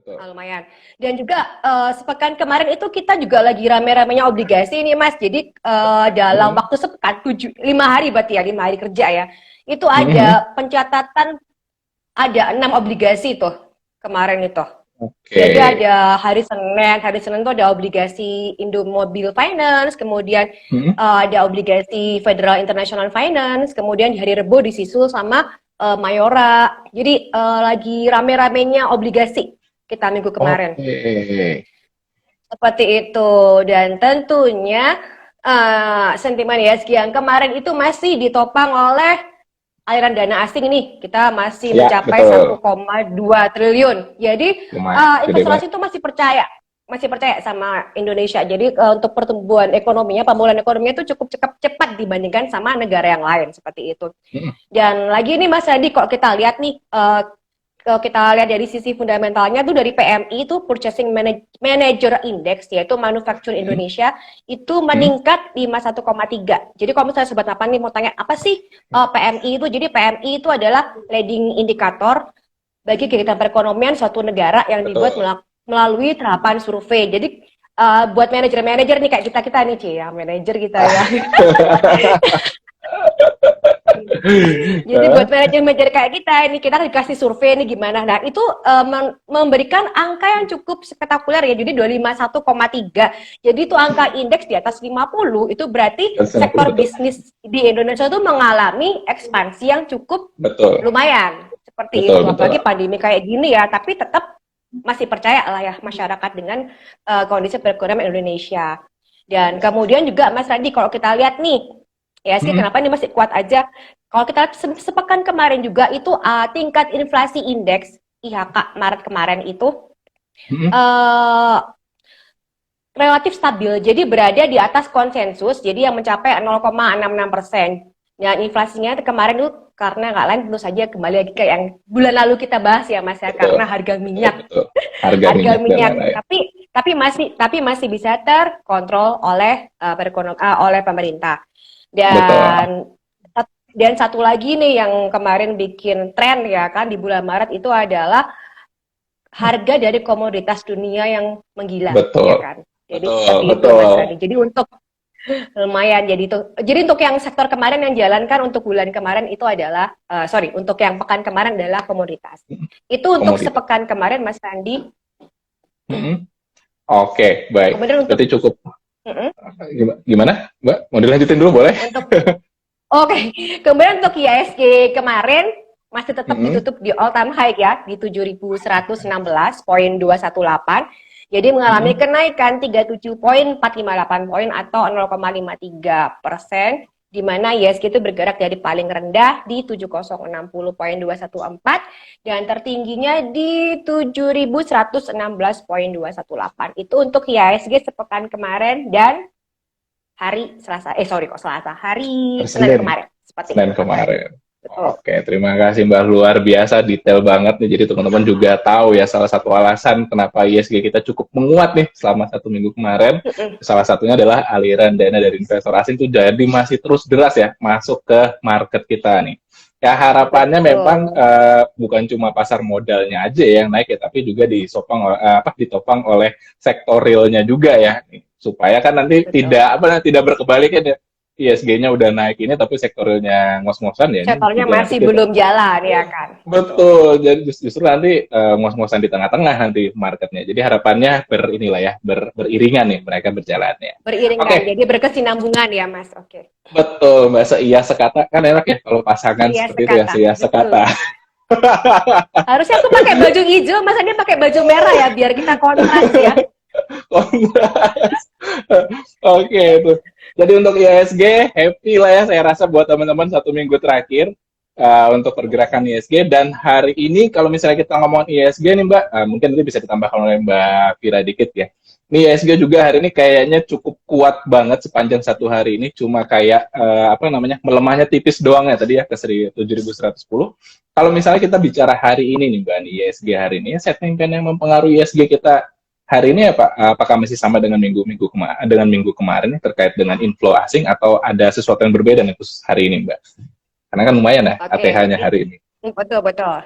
betul. Lumayan. Dan juga sepekan kemarin itu kita juga lagi rame-ramenya obligasi ini Mas. Jadi dalam Mhm. waktu sepekan 5 hari berarti ya 5 hari kerja ya. Itu Mhm. ada pencatatan ada 6 obligasi tuh kemarin itu. Oke. Jadi ada hari Senin tuh ada obligasi Indomobil Finance, kemudian Mhm. ada obligasi Federal International Finance, kemudian di hari Rebo disusul sama Mayora. Jadi lagi rame-ramenya obligasi kita minggu kemarin. Oke. Seperti itu. Dan tentunya sentimen ISG yang kemarin itu masih ditopang oleh aliran dana asing nih. Kita masih Ya, mencapai betul. 1,2 triliun. Jadi Lumayan, gede investor banget. asing itu masih percaya sama Indonesia. Jadi untuk pertumbuhan ekonominya, pemulihan ekonominya itu cukup cepat dibandingkan sama negara yang lain seperti itu. Mhm. Dan lagi nih Mas Adi, kok kita lihat nih kalau kita lihat dari sisi fundamentalnya tuh dari PMI itu Purchasing Manager Index yaitu Manufaktur Mhm. Indonesia itu Mhm. meningkat 51,3. Jadi kalau misalnya sobat Napan nih mau tanya apa sih PMI itu? Jadi PMI itu adalah leading indikator bagi kegiatan perekonomian suatu negara yang dibuat Betul. melalui terapan survei. Jadi buat manajer-manajer nih kayak kita nih Ci ya, manajer kita ya. Jadi buat manajer-manajer kayak kita ini kita dikasih survei ini gimana. Nah, itu memberikan angka yang cukup spektakuler ya. Jadi 251,3. Jadi itu angka indeks di atas 50 itu berarti Dan 90 sektor betul. bisnis di Indonesia itu mengalami ekspansi yang cukup Betul. lumayan. Seperti Betul, itu. betul. Apalagi pandemi kayak gini ya, tapi tetap masih percaya lah ya masyarakat dengan kondisi perekonomian Indonesia. Dan kemudian juga Mas Randi kalau kita lihat nih ya sih Mhm. kenapa ini masih kuat aja. Kalau kita lihat sepekan kemarin juga itu tingkat inflasi indeks IHK Maret kemarin itu Mhm. uh, relatif stabil. Jadi berada di atas konsensus. Jadi yang mencapai 0,66%. Dan inflasinya kemarin itu karena nggak lain tentu saja kembali lagi ke yang bulan lalu kita bahas ya Mas ya Betul. karena harga Betul, minyak. betul. Harga Harga minyak dan minyak. lain-lain. Tapi masih bisa terkontrol oleh oleh pemerintah. Betul. Dan satu lagi nih yang kemarin bikin tren ya kan di bulan Maret itu adalah harga dari komoditas dunia yang menggila ya Betul. kan. Jadi Betul, seperti itu Mas betul. Radi. Jadi untuk lumayan jadi untuk yang sektor kemarin yang jalankan untuk bulan kemarin itu adalah untuk yang pekan kemarin adalah komoditas. Itu untuk Komoditas. sepekan kemarin Mas Randi. Mhm. Oke, baik. Kemudian untuk Berarti cukup. mm-mm, Gimana, Mbak? Mau dilanjutin dulu, boleh? untuk oke, kemudian untuk IHSG kemarin masih tetap Mhm. ditutup di all time high ya, di 7.116,218. Jadi mengalami Mhm. kenaikan 37,458 poin atau 0,53%, di mana IHSG itu bergerak dari paling rendah di 7.060,214 dan tertingginya di 7.116,218. Itu untuk IHSG sepekan kemarin dan hari Senin Senin. kemarin seperti Senin itu. kemarin. Betul. Oke, terima kasih Mbak. Luar biasa, detail banget nih. Jadi teman-teman juga tahu ya salah satu alasan kenapa ISG kita cukup menguat nih selama 1 minggu kemarin. Salah satunya adalah aliran dana dari investor asing itu jadi masih terus deras ya masuk ke market kita nih. Ya harapannya memang Betul. bukan cuma pasar modalnya aja yang naik ya, tapi juga ditopang oleh sektor realnya juga ya, supaya kan nanti Betul. tidak berkebalikan ya. ISG-nya udah naik ini tapi sektornya ngos-ngosan ya, ini Sektornya juga nanti masih kita belum jalan ya kan. Betul. betul, jadi justru nanti ngos-ngosan di tengah-tengah nanti marketnya. Jadi harapannya beriringan nih mereka berjalannya. Beriringan, Oke, jadi berkesinambungan ya Mas. Oke. betul Mbak, seia sekata kan enak ya kalau pasangan Iya seperti itu ya, sekata, seia betul. sekata. Harusnya aku pakai baju hijau, masa dia pakai baju merah ya biar kita kontras ya. Kongres. Oke itu. Jadi untuk IHSG happy lah ya saya rasa buat teman-teman 1 minggu terakhir untuk pergerakan IHSG, dan hari ini kalau misalnya kita ngomong IHSG nih Mbak, mungkin nanti bisa ditambahkan oleh Mbak Vira dikit ya. Ini IHSG juga hari ini kayaknya cukup kuat banget sepanjang 1 hari ini, cuma kayak melemahnya tipis doang ya tadi ya ke 7.110. Kalau misalnya kita bicara hari ini nih Mbak, nih IHSG hari ini, sentimen yang mempengaruhi IHSG kita hari ini apakah masih sama dengan minggu kemarin terkait dengan inflow asing, atau ada sesuatu yang berbeda nih khusus hari ini Mbak? Karena kan lumayan ya Oke, ATH-nya jadi hari ini. Betul, betul.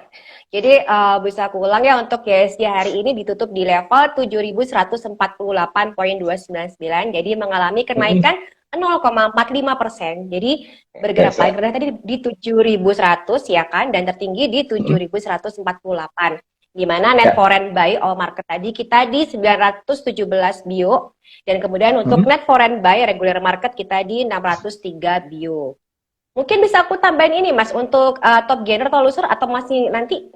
Jadi bisa aku ulang ya, untuk IHSG hari ini ditutup di level 7.148,299. Jadi mengalami Mm-mm. kenaikan 0,45%. Jadi Oke, bergerak paling siap. rendah tadi di 7.100 ya kan, dan tertinggi di Mm-mm. 7.148. Di mana net Ya. foreign buy all market tadi kita di 917 bio, dan kemudian untuk Mm-mm. net foreign buy regular market kita di 603 bio. Mungkin bisa aku tambahin ini Mas untuk top gainer atau loser, atau masih nanti?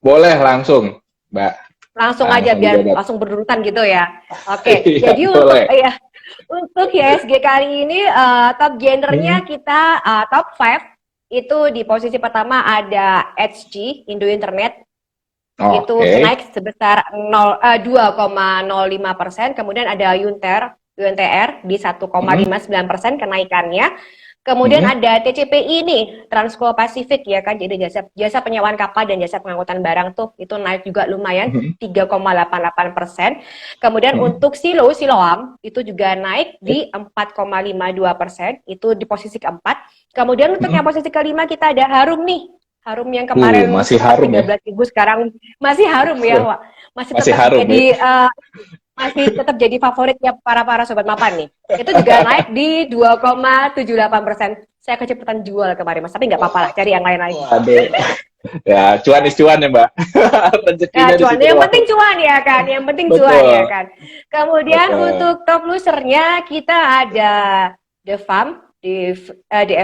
Boleh langsung, Mbak. Langsung aja Langsung biar dijabat. langsung berurutan gitu ya. Oke, Iya, jadi untuk boleh. ya untuk IHSG kali ini top gainernya Mm. kita top 5 itu di posisi pertama ada HG Indo Internet, itu Oke. naik sebesar 2,05%. Kemudian ada UNTR di Mm-mm. 1,59% kenaikannya. Kemudian Mm-mm. ada TCPI ini, Transco Pacific ya kan, jadi jasa jasa penyewaan kapal dan jasa pengangkutan barang tuh itu naik juga lumayan Mm-mm. 3,88%. Kemudian Mm-mm. untuk Siloam itu juga naik Ya. di 4,52%, itu di posisi keempat. Kemudian untuk yang Mm-mm. posisi kelima kita ada Harum nih. Harum yang kemarin Masih sempat harum ya. 13.000, sekarang masih Harum ya, Wak. Masih Masih tetap harum ya. jadi favoritnya para sobat mapan nih. Itu juga naik di 2,78%. Saya kecepatan jual kemarin Mas, tapi nggak apa-apa lah, cari yang lain lagi. Waduh. Ya, cuan ya, Mbak. Nah, Rezekinya di cuan, situ yang penting langsung. cuan ya kan, yang penting cuan ya Betul. kan. Kemudian Betul. untuk top losernya kita ada The Farm di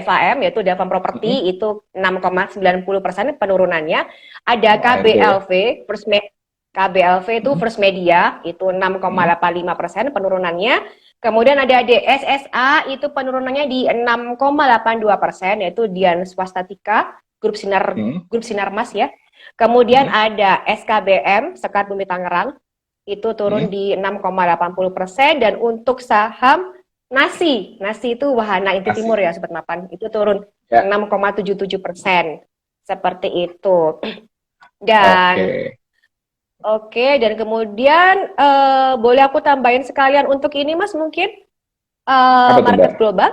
FAM, yaitu The Farm Mm-mm. Property, itu 6,90% penurunannya. Ada ARB ya. KBLV itu Mm-mm. First Media, itu Mm-mm. 6,85% penurunannya. Kemudian ada DSSA, itu penurunannya di 6,82%, yaitu Dian Swastatika, Mm-mm. Grup Sinarmas ya. Kemudian Mm-mm. ada SKBM, Sekar Bumi Tangerang, itu turun Mm-mm. di 6,80%. Dan untuk saham Nasi itu Wahana Inti Timur Asik. ya Sobat Mapan, itu turun Ya. 6,77%. Seperti itu. Dan Oke. oke, dan kemudian boleh aku tambahin sekalian untuk ini Mas, mungkin Apa tuh, Mbak? market global?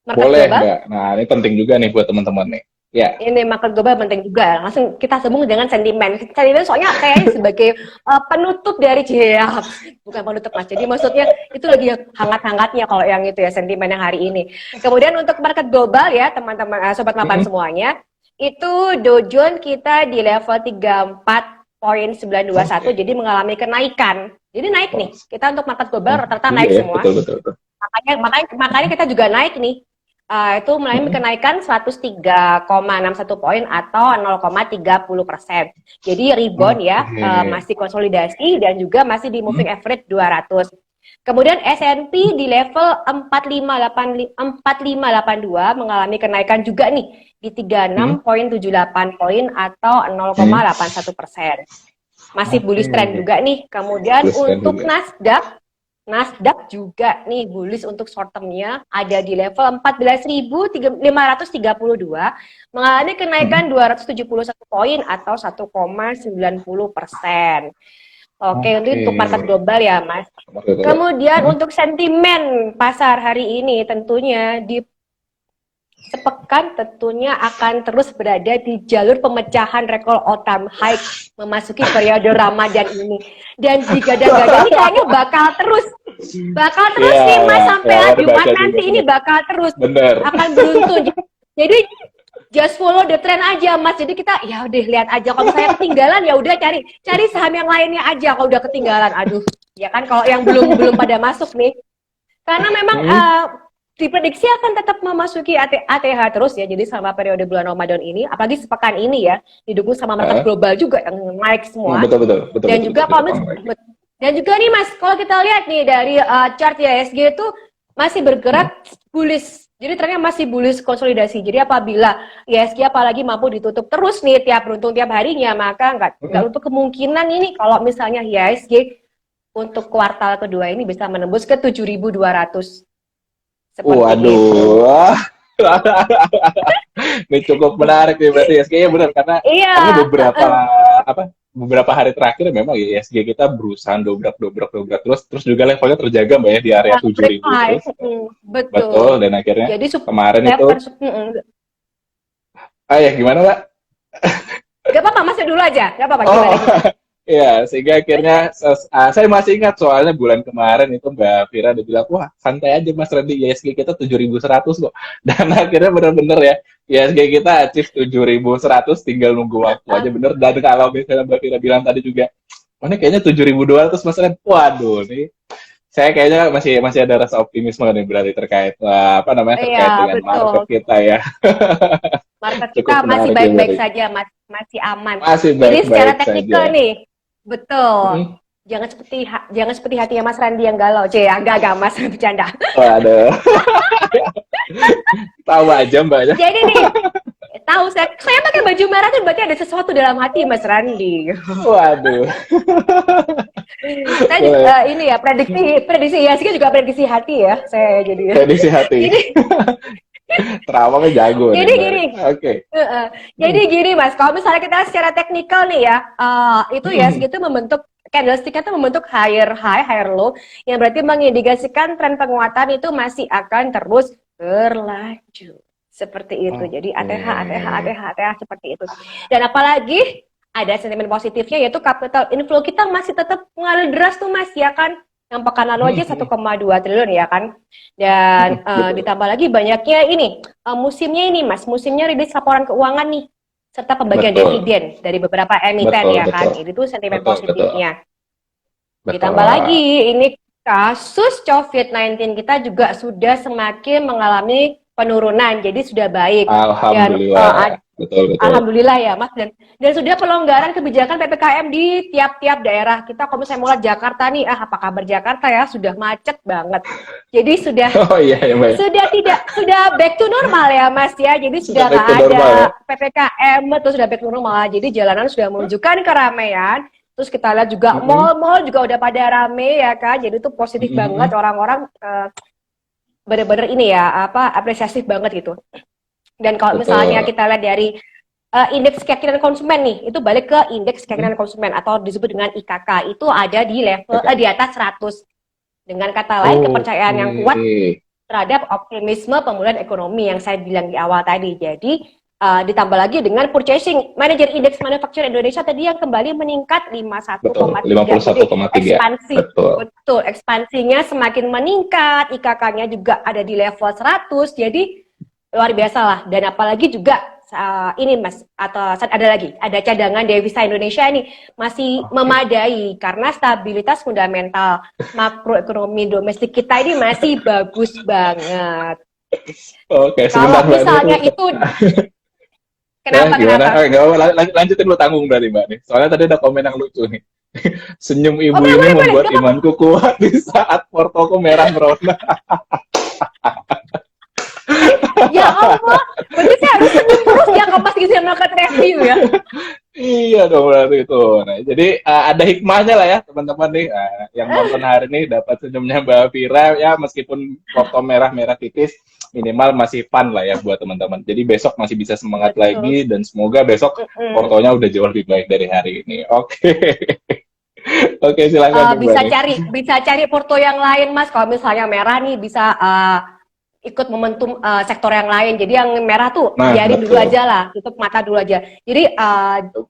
Market Boleh, global? Mbak. Nah, ini penting juga nih buat teman-teman nih. Ya. Ini market global penting juga. Langsung kita sambung dengan sentimen. Sentimen soalnya kayaknya sebagai penutup dari JH. Bukan penutup Mas. Jadi maksudnya itu lagi hangat-hangatnya kalau yang itu ya, sentimen yang hari ini. Kemudian untuk market global ya teman-teman, sobat mapan Mm-mm. semuanya, itu Dow Jones kita di level 34,921, Oke. jadi mengalami kenaikan. Jadi naik Wah. nih. Kita untuk market global Oh, rata-rata iya naik ya. semua. Betul, betul, betul. Makanya kita juga naik nih. Itu mengalami Mm-mm. kenaikan 103,61 poin atau 0,30%. Jadi rebound ya, Oke. masih konsolidasi dan juga masih di moving Mm-mm. average 200. Kemudian S&P di level 4582 mengalami kenaikan juga nih di Mm-mm. 36,78 poin atau Mm-mm. 0,81%. Masih bullish trend Oke. juga nih. Kemudian Plus kan untuk juga. Nasdaq juga nih bullish untuk short termnya, ada di level 14.532, mengalami Mm-mm. kenaikan 271 poin atau 1,90%. Oke, ini Oke. untuk market global ya, Mas. Oke, coba. Kemudian Mm-mm. untuk sentimen pasar hari ini tentunya di sepekan tentunya akan terus berada di jalur pemecahan rekor all time high memasuki periode Ramadan ini. Dan digadang-gadang ini kayaknya bakal terus Iya, nih Mas, ya, sampai baru Jumat baca juga nanti ini bener. bakal terus Bener. akan beruntun. Jadi just follow the trend aja Mas. Jadi kita ya udah lihat aja, kalau misalnya ketinggalan ya udah cari saham yang lainnya aja kalau udah ketinggalan. Aduh, ya kan, kalau yang belum belum pada masuk nih. Karena memang Mm-mm. diprediksi akan tetap memasuki ATH terus ya. Jadi selama periode bulan Ramadan ini, apalagi sepekan ini ya, didukung sama market Ah. global juga yang naik Oh, semua. betul, betul, betul, Dan betul, juga betul, kalau ditopang lagi. dan juga nih Mas, kalau kita lihat nih dari chart IHSG itu masih Mm-mm. bergerak bullish. Jadi trennya masih bullish konsolidasi. Jadi apabila IHSG apalagi mampu ditutup terus nih tiap beruntung tiap harinya, maka nggak Mm-mm. untuk kemungkinan ini kalau misalnya IHSG untuk kuartal kedua ini bisa menembus ke 7.200. Seperti itu. Waduh. Ini cukup menarik nih berarti ya. Kayaknya benar karena Iya, beberapa hari terakhir memang ya ISG kita berusaha dobrak terus juga levelnya terjaga Mbak ya di area 7.000 high. terus. Betul, Betul. dan akhirnya Jadi kemarin itu level ya gimana Mbak? Gak apa-apa, masuk dulu aja. Gak apa-apa, Oh, gimana gimana. iya, sehingga akhirnya saya masih ingat soalnya bulan kemarin itu Mbak Vira udah bilang, wah santai aja Mas Randy, ISG kita 7.100 kok. Dan akhirnya bener-bener ya, ISG kita achieve 7.100, tinggal nunggu waktu aja Ah, bener. Dan kalau misalnya Mbak Vira bilang tadi juga, oh ini kayaknya 7.200 Mas Randy, waduh nih. Saya kayaknya masih masih ada rasa optimisme nih berarti terkait apa namanya iya, terkait dengan betul. market kita ya. Market kita Cukup masih menarik ya baik-baik berarti. saja, masih aman. Masih Jadi secara baik-baik saja. teknikal nih, betul. Mm-mm. Jangan seperti hatinya Mas Randi yang galau, enggak Mas, bercanda. Waduh, tahu aja mbaknya. Jadi nih, tahu saya pakai baju merah tuh berarti ada sesuatu dalam hati Mas Randi. Waduh, Saya juga, boleh. ini ya prediksi ya, sih juga prediksi hati ya, saya jadi. Prediksi hati. Jadi Terawangnya jago nih jadi mbak. gini, Oke. jadi gini Mas, kalau misalnya kita secara teknikal nih ya, itu ya Hmm, segitu membentuk candlestick itu membentuk higher high, higher low, yang berarti mengindikasikan tren penguatan itu masih akan terus berlanjut. Seperti itu. Jadi ATH, ATH, oke. ATH, ATH seperti itu. Dan apalagi ada sentimen positifnya yaitu capital inflow kita masih tetap mengalir deras tuh Mas, ya kan? Yang pekan lalu aja 1,2 triliun ya kan? Dan Betul, ditambah lagi banyaknya ini musimnya ini Mas, musimnya rilis laporan keuangan nih serta pembagian betul, dividen dari beberapa emiten betul, ya kan. betul, Ini tuh sentimen betul, betul, positifnya. Ditambah betul. lagi ini kasus COVID-19 kita juga sudah semakin mengalami penurunan. Jadi sudah baik dan Alhamdulillah, betul, betul. alhamdulillah ya Mas, dan sudah pelonggaran kebijakan PPKM di tiap-tiap daerah. Kita kalau misalnya mulai Jakarta nih, apa kabar Jakarta ya? Sudah macet banget. Jadi sudah Oh iya ya mbak. sudah back to normal ya Mas ya. Jadi Sudah sudah back nggak to ada normal ya. PPKM, terus sudah back to normal. Jadi jalanan sudah menunjukkan keramaian. Terus kita lihat juga Mm-mm, mall-mall juga udah pada rame ya kan. Jadi itu positif banget, mm-mm. orang-orang bener-bener ini ya apa apresiatif banget gitu. Dan kalau misalnya Betul. kita lihat dari indeks keyakinan konsumen nih, itu balik ke indeks Mm, keyakinan konsumen atau disebut dengan IKK, itu ada di level oke. di atas 100. Dengan kata lain, kepercayaan yang kuat Oke. terhadap optimisme pemulihan ekonomi yang saya bilang di awal tadi. Jadi ditambah lagi dengan purchasing manager indeks manufaktur Indonesia tadi yang kembali meningkat Betul, 51,3. Jadi 51,3. ekspansi, Betul. betul, ekspansinya semakin meningkat, IKK-nya juga ada di level 100. Jadi luar biasa lah. Dan apalagi juga ini Mas, atau ada cadangan devisa Indonesia ini masih Oke. memadai karena stabilitas fundamental makroekonomi domestik kita ini masih bagus banget. Oke, sebentar Kalau Mbak. Ini aku misalnya itu kenapa gimana? kenapa? Nggak apa, lanjutin lu tanggung berarti Mbak nih. Soalnya tadi ada komen yang lucu nih. Senyum Oh ibu boleh ini boleh boleh, membuat nggak apa-apa. imanku kuat di saat portoku merah merona. Ya Allah, berarti saya harus senyum terus ya kalau pas saya melakukan review ya. Iya dong berarti itu. Nah, jadi ada hikmahnya lah ya teman-teman nih. Yang nonton hari ini dapat senyumnya Mbak Vira ya meskipun porto merah-merah tipis minimal masih fun lah ya buat teman-teman. Jadi besok masih bisa semangat Betul. lagi dan semoga besok Mm-mm. portonya udah jauh lebih baik dari hari ini. Oke. Oke, silakan nih Mbak nih. Bisa cari porto yang lain Mas. Kalau misalnya merah nih bisa ikut momentum sektor yang lain. Jadi yang merah tuh Nah, biarin dulu betul. aja lah, tutup mata dulu aja. Jadi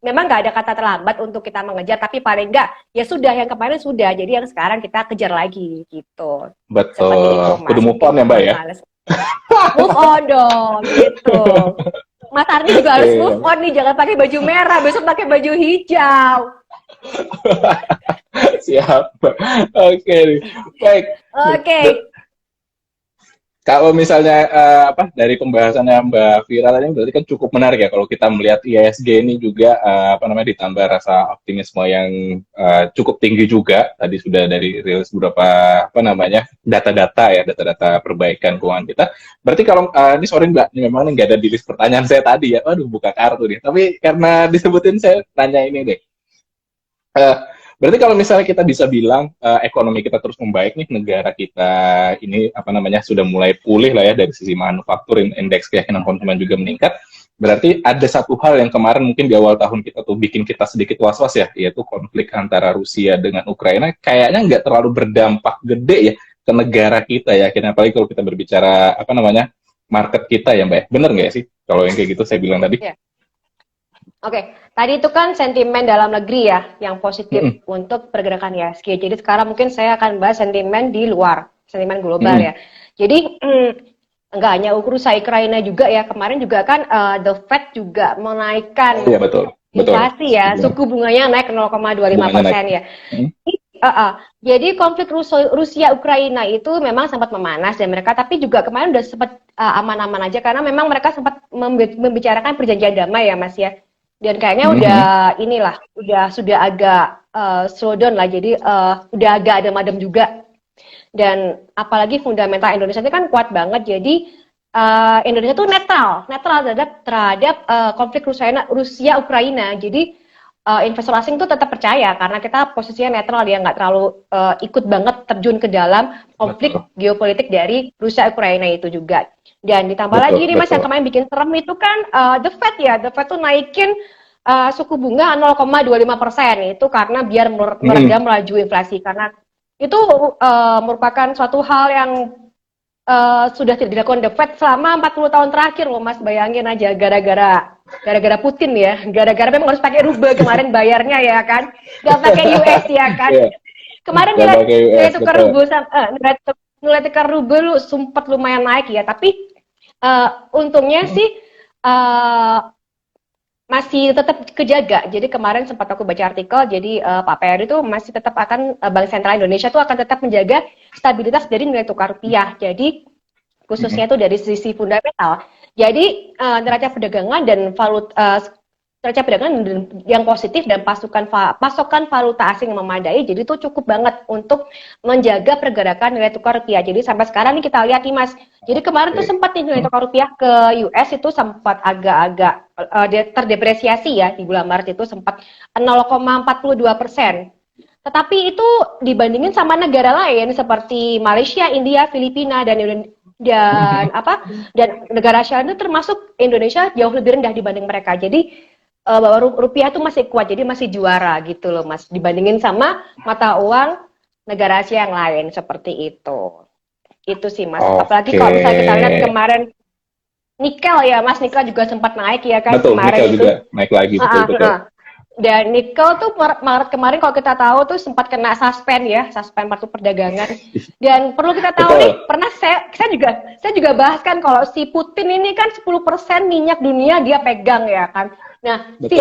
memang nggak ada kata terlambat untuk kita mengejar, tapi paling nggak ya sudah yang kemarin sudah. Jadi yang sekarang kita kejar lagi gitu. Seperti itu Betul. Kudu Mas. move Mungkin on ya Mbak ya. males. Move on dong gitu. Mas Arni juga harus Oke. move on nih, jangan pakai baju merah, besok pakai baju hijau. Siap. Oke nih. Baik. Oke. Okay. Kalau misalnya apa dari pembahasannya Mbak Vira tadi berarti kan cukup menarik ya kalau kita melihat ISG ini juga apa namanya ditambah rasa optimisme yang cukup tinggi juga tadi sudah dari rilis beberapa apa namanya data-data ya data-data perbaikan keuangan kita. Berarti kalau ini sorry Mbak, ini memang nggak ada di list pertanyaan saya tadi ya. Waduh buka kartu nih. Tapi karena disebutin saya tanya ini deh. Eh, Berarti kalau misalnya kita bisa bilang ekonomi kita terus membaik nih, negara kita ini apa namanya sudah mulai pulih lah ya dari sisi manufaktur, indeks keyakinan konsumen juga meningkat. Berarti ada satu hal yang kemarin mungkin di awal tahun kita tuh bikin kita sedikit was-was ya, yaitu konflik antara Rusia dengan Ukraina. Kayaknya nggak terlalu berdampak gede ya ke negara kita ya. Akhirnya apalagi kalau kita berbicara apa namanya market kita ya Mbak. Bener nggak sih kalau yang kayak gitu saya bilang tadi? Ya. Oke, tadi itu kan sentimen dalam negeri ya, yang positif untuk pergerakan IHSG. Jadi sekarang mungkin saya akan bahas sentimen di luar, sentimen global ya. Jadi enggak hanya Rusia Ukraina juga ya, kemarin juga kan The Fed juga menaikkan Iya betul, betul. inflasi ya, suku bunganya naik Bunganya naik. 0,25% ya. Jadi konflik Rusia Ukraina itu memang sempat memanas dan mereka, tapi juga kemarin udah sempat aman-aman aja karena memang mereka sempat membicarakan perjanjian damai ya Mas ya. Dan kayaknya sudah agak slow down lah, jadi udah agak ada madam juga. Dan apalagi fundamental Indonesia ini kan kuat banget, jadi Indonesia tuh netral terhadap konflik Rusia Ukraina. Jadi investor asing tuh tetap percaya karena kita posisinya netral, dia nggak terlalu ikut banget terjun ke dalam konflik geopolitik dari Rusia Ukraina itu juga. Dan ditambah lagi ini Mas yang kemarin bikin serem itu kan The Fed tuh naikin suku bunga 0,25% itu karena biar meredam laju inflasi, karena itu merupakan suatu hal yang sudah tidak dilakukan The Fed selama 40 tahun terakhir loh Mas, bayangin aja, gara-gara Putin ya, gara-gara memang harus pakai ruble kemarin bayarnya ya kan, nggak pakai US ya kan. Kemarin nilai tukar ruble nilai tukar ruble sempat lumayan naik ya, tapi untungnya sih masih tetap kejaga. Jadi kemarin sempat aku baca artikel, jadi Pak PR itu masih tetap akan Bank Sentral Indonesia itu akan tetap menjaga stabilitas dari nilai tukar rupiah. Jadi khususnya itu dari sisi fundamental. Jadi neraca perdagangan dan neraca perdagangan yang positif dan pasokan valuta asing yang memadai, jadi itu cukup banget untuk menjaga pergerakan nilai tukar rupiah. Jadi sampai sekarang nih kita lihat nih Mas, jadi kemarin tuh sempat nih nilai tukar rupiah ke US itu sempat agak-agak terdepresiasi ya, di bulan Maret itu sempat 0,42%. Tetapi itu dibandingin sama negara lain seperti Malaysia, India, Filipina dan negara Asia itu termasuk Indonesia jauh lebih rendah dibanding mereka. Jadi bahwa rupiah itu masih kuat, jadi masih juara gitu loh Mas, dibandingin sama mata uang negara Asia yang lain seperti itu. Itu sih Mas. Apalagi kalau misalnya kita lihat kemarin nikel ya Mas, nikel juga sempat naik ya kan. Betul, kemarin nikel itu juga naik lagi, betul. Dan nikel tuh Maret kemarin kalau kita tahu tuh sempat kena suspend waktu perdagangan. Dan perlu kita tahu nih, pernah saya juga bahas kan kalau si Putin ini kan 10% minyak dunia dia pegang ya kan. Nah, si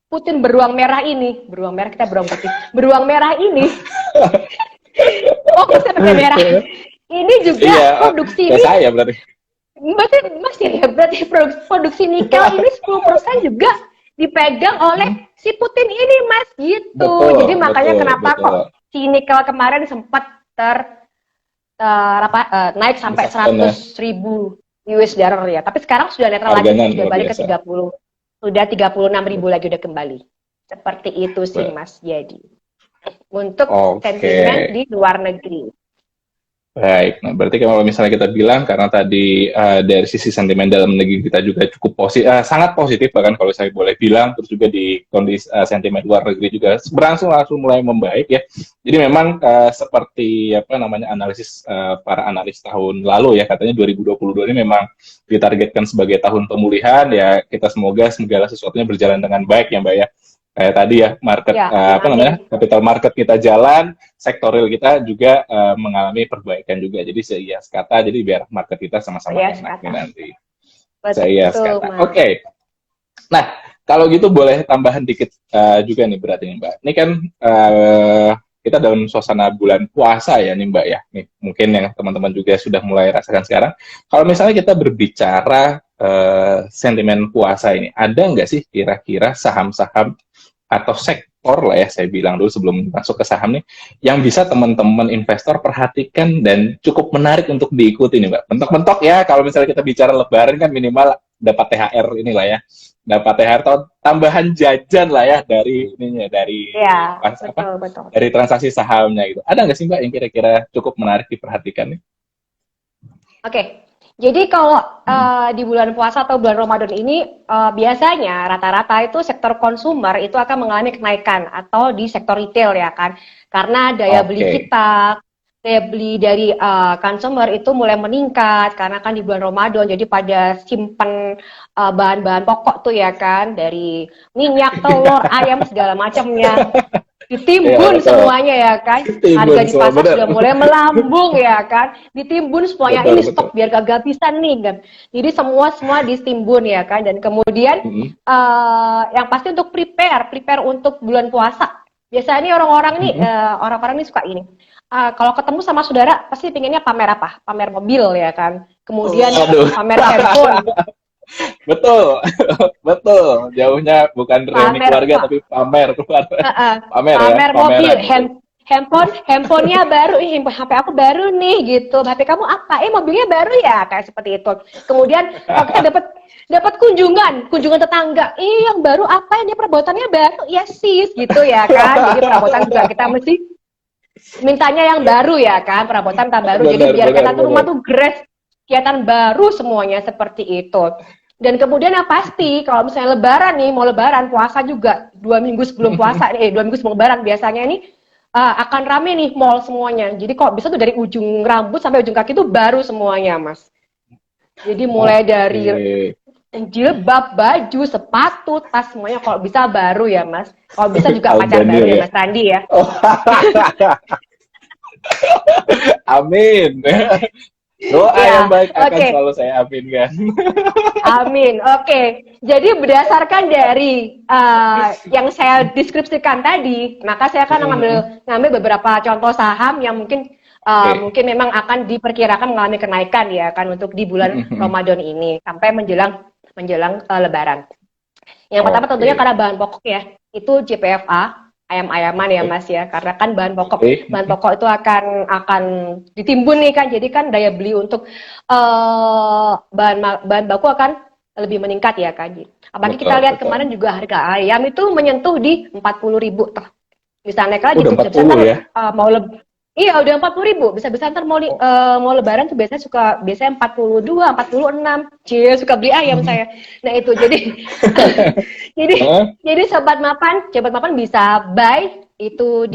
Putin beruang merah ini, beruang merah ini. Fokusnya pakai merah. Ini juga produksi ini. Saya berarti. Berarti produksi nikel ini 10% juga dipegang oleh si Putin ini Mas gitu. Jadi makanya kenapa kok si nikel kemarin sempat naik sampai 100.000 US dollar ya. Tapi sekarang sudah netral lagi, sudah balik ke 30. Sudah 36.000 lagi udah kembali. Seperti itu sih Mas. Jadi untuk sentimen di luar negeri. Baik, nah berarti kalau misalnya kita bilang karena tadi dari sisi sentimen dalam negeri kita juga cukup sangat positif bahkan kalau saya boleh bilang, terus juga di kondisi sentimen luar negeri juga langsung mulai membaik ya. Jadi memang seperti analisis para analis tahun lalu ya, katanya 2022 ini memang ditargetkan sebagai tahun pemulihan ya, kita semoga sesuatunya berjalan dengan baik ya Mbak ya. Kayak tadi ya, market capital market kita jalan, sektor real kita juga mengalami perbaikan juga. Jadi seias kata, jadi biar market kita sama-sama enak nanti. Seias kata. Oke. Nah, kalau gitu boleh tambahan dikit juga nih berarti nih Mbak. Ini kan kita dalam suasana bulan puasa ya nih Mbak ya. Nih, mungkin yang teman-teman juga sudah mulai rasakan sekarang. Kalau misalnya kita berbicara sentimen puasa ini, ada nggak sih kira-kira saham-saham atau sektor lah ya, saya bilang dulu sebelum masuk ke saham nih, yang bisa teman-teman investor perhatikan dan cukup menarik untuk diikuti nih Mbak. Mentok-mentok ya, kalau misalnya kita bicara lebaran kan minimal dapat THR inilah ya, dapat THR atau tambahan jajan lah ya dari ininya, dari betul. Dari transaksi sahamnya gitu. Ada nggak sih Mbak yang kira-kira cukup menarik diperhatikan nih? Oke. Jadi kalau di bulan puasa atau bulan Ramadan ini biasanya rata-rata itu sektor konsumer itu akan mengalami kenaikan atau di sektor retail ya kan, karena daya beli kita daya beli dari consumer itu mulai meningkat karena kan di bulan Ramadan jadi pada simpen bahan-bahan pokok tuh ya kan dari minyak, telur, ayam segala macamnya Iya, ditimbun betul. semuanya ya kan. Timbun Harga di semua, pasar benar. sudah mulai melambung ya kan. Ditimbun semuanya Betul, ini betul. stok biar gak habisan nih kan. Jadi semua ditimbun ya kan dan kemudian Mm-mm. yang pasti untuk prepare untuk bulan puasa. Biasanya orang-orang nih Mm-mm. orang-orang nih suka ini. Kalau ketemu sama saudara pasti pengennya pamer apa? Pamer mobil ya kan. Kemudian Aduh, pamer handphone, betul, betul. Jauhnya bukan reuni pamer keluarga, tapi pamer keluarga. Pamer ya, pamer mobil, pameran itu. handphonenya baru, HP aku baru nih gitu. HP kamu apa? Mobilnya baru ya, kayak seperti itu. Kemudian kalau kita dapat kunjungan tetangga, yang baru apa? Ini perabotannya baru, ya sis gitu ya kan. Jadi perabotan juga kita mesti mintanya yang baru ya kan, perabotan tak baru. Jadi Benar, biar benar, kita tuh rumah benar. tuh grace, kelihatan baru semuanya seperti itu. Dan kemudian yang pasti kalau misalnya lebaran nih, mau lebaran, puasa juga 2 minggu sebelum puasa, 2 minggu sebelum lebaran biasanya ini akan rame nih mall semuanya. Jadi kok bisa tuh dari ujung rambut sampai ujung kaki tuh baru semuanya, Mas. Jadi mulai dari Oke. jilbab, baju, sepatu, tas semuanya kalau bisa baru ya, Mas. Kalau bisa juga Tahun pacar Daniel baru ya, ya. Mas Randi ya. Oh, amin. Doa yang Ya, baik akan oke. selalu saya aminkan. Amin. Oke. Jadi berdasarkan dari yang saya deskripsikan tadi, maka saya akan ngambil beberapa contoh saham yang mungkin Oke. mungkin memang akan diperkirakan mengalami kenaikan ya kan untuk di bulan Ramadan ini sampai menjelang Lebaran. Yang pertama tentunya Oke. karena bahan pokok ya, itu JPFA, ayam-ayaman ya Mas ya, karena kan Oke. bahan pokok itu akan ditimbun nih kan, jadi kan daya beli untuk bahan baku akan lebih meningkat ya kan. Apalagi kita Betul, lihat betul. kemarin juga harga ayam itu menyentuh di 40.000 tuh. Bisa naik lagi Udah tuh, bisa 40 ntar ya? mau lebih. Iya udah 40.000, bisa ntar mau lebaran tuh biasanya 42, 46. Cie, suka beli ayam saya. Nah itu jadi Hah? jadi sobat mapan bisa buy itu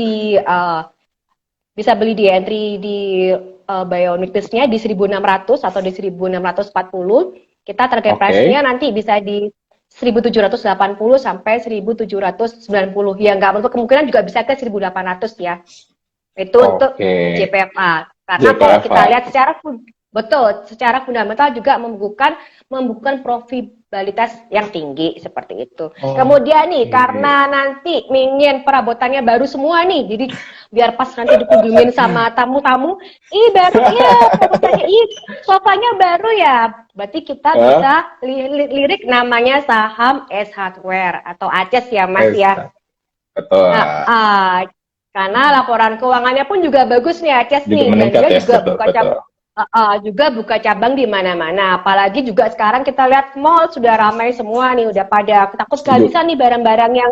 bisa beli di entry di Bionictis-nya di 1.600 atau di 1.640. Kita target Oke. price-nya nanti bisa di 1.780 sampai 1.790. Ya nggak menutup kemungkinan juga bisa ke 1.800 ya. Itu untuk Oke. JPFA. Karena kalau kita JPFA. lihat secara fundamental juga membukukan profitabilitas yang tinggi seperti itu. Kemudian nih, Oke. karena nanti ingin perabotannya baru semua nih, jadi biar pas nanti dikunjungin sama tamu-tamu, baru ya perabotannya, sofanya baru ya. Berarti kita Hah? bisa lirik namanya saham S Hardware atau ACES ya Mas ya. Betul. Nah, karena laporan keuangannya pun juga bagus nih Aces Juga nih, dan meningkat dia ya, juga betul, betul. juga buka cabang di mana-mana. Apalagi juga sekarang kita lihat mall sudah ramai semua nih, udah pada takut Setuju. kehabisan nih barang-barang yang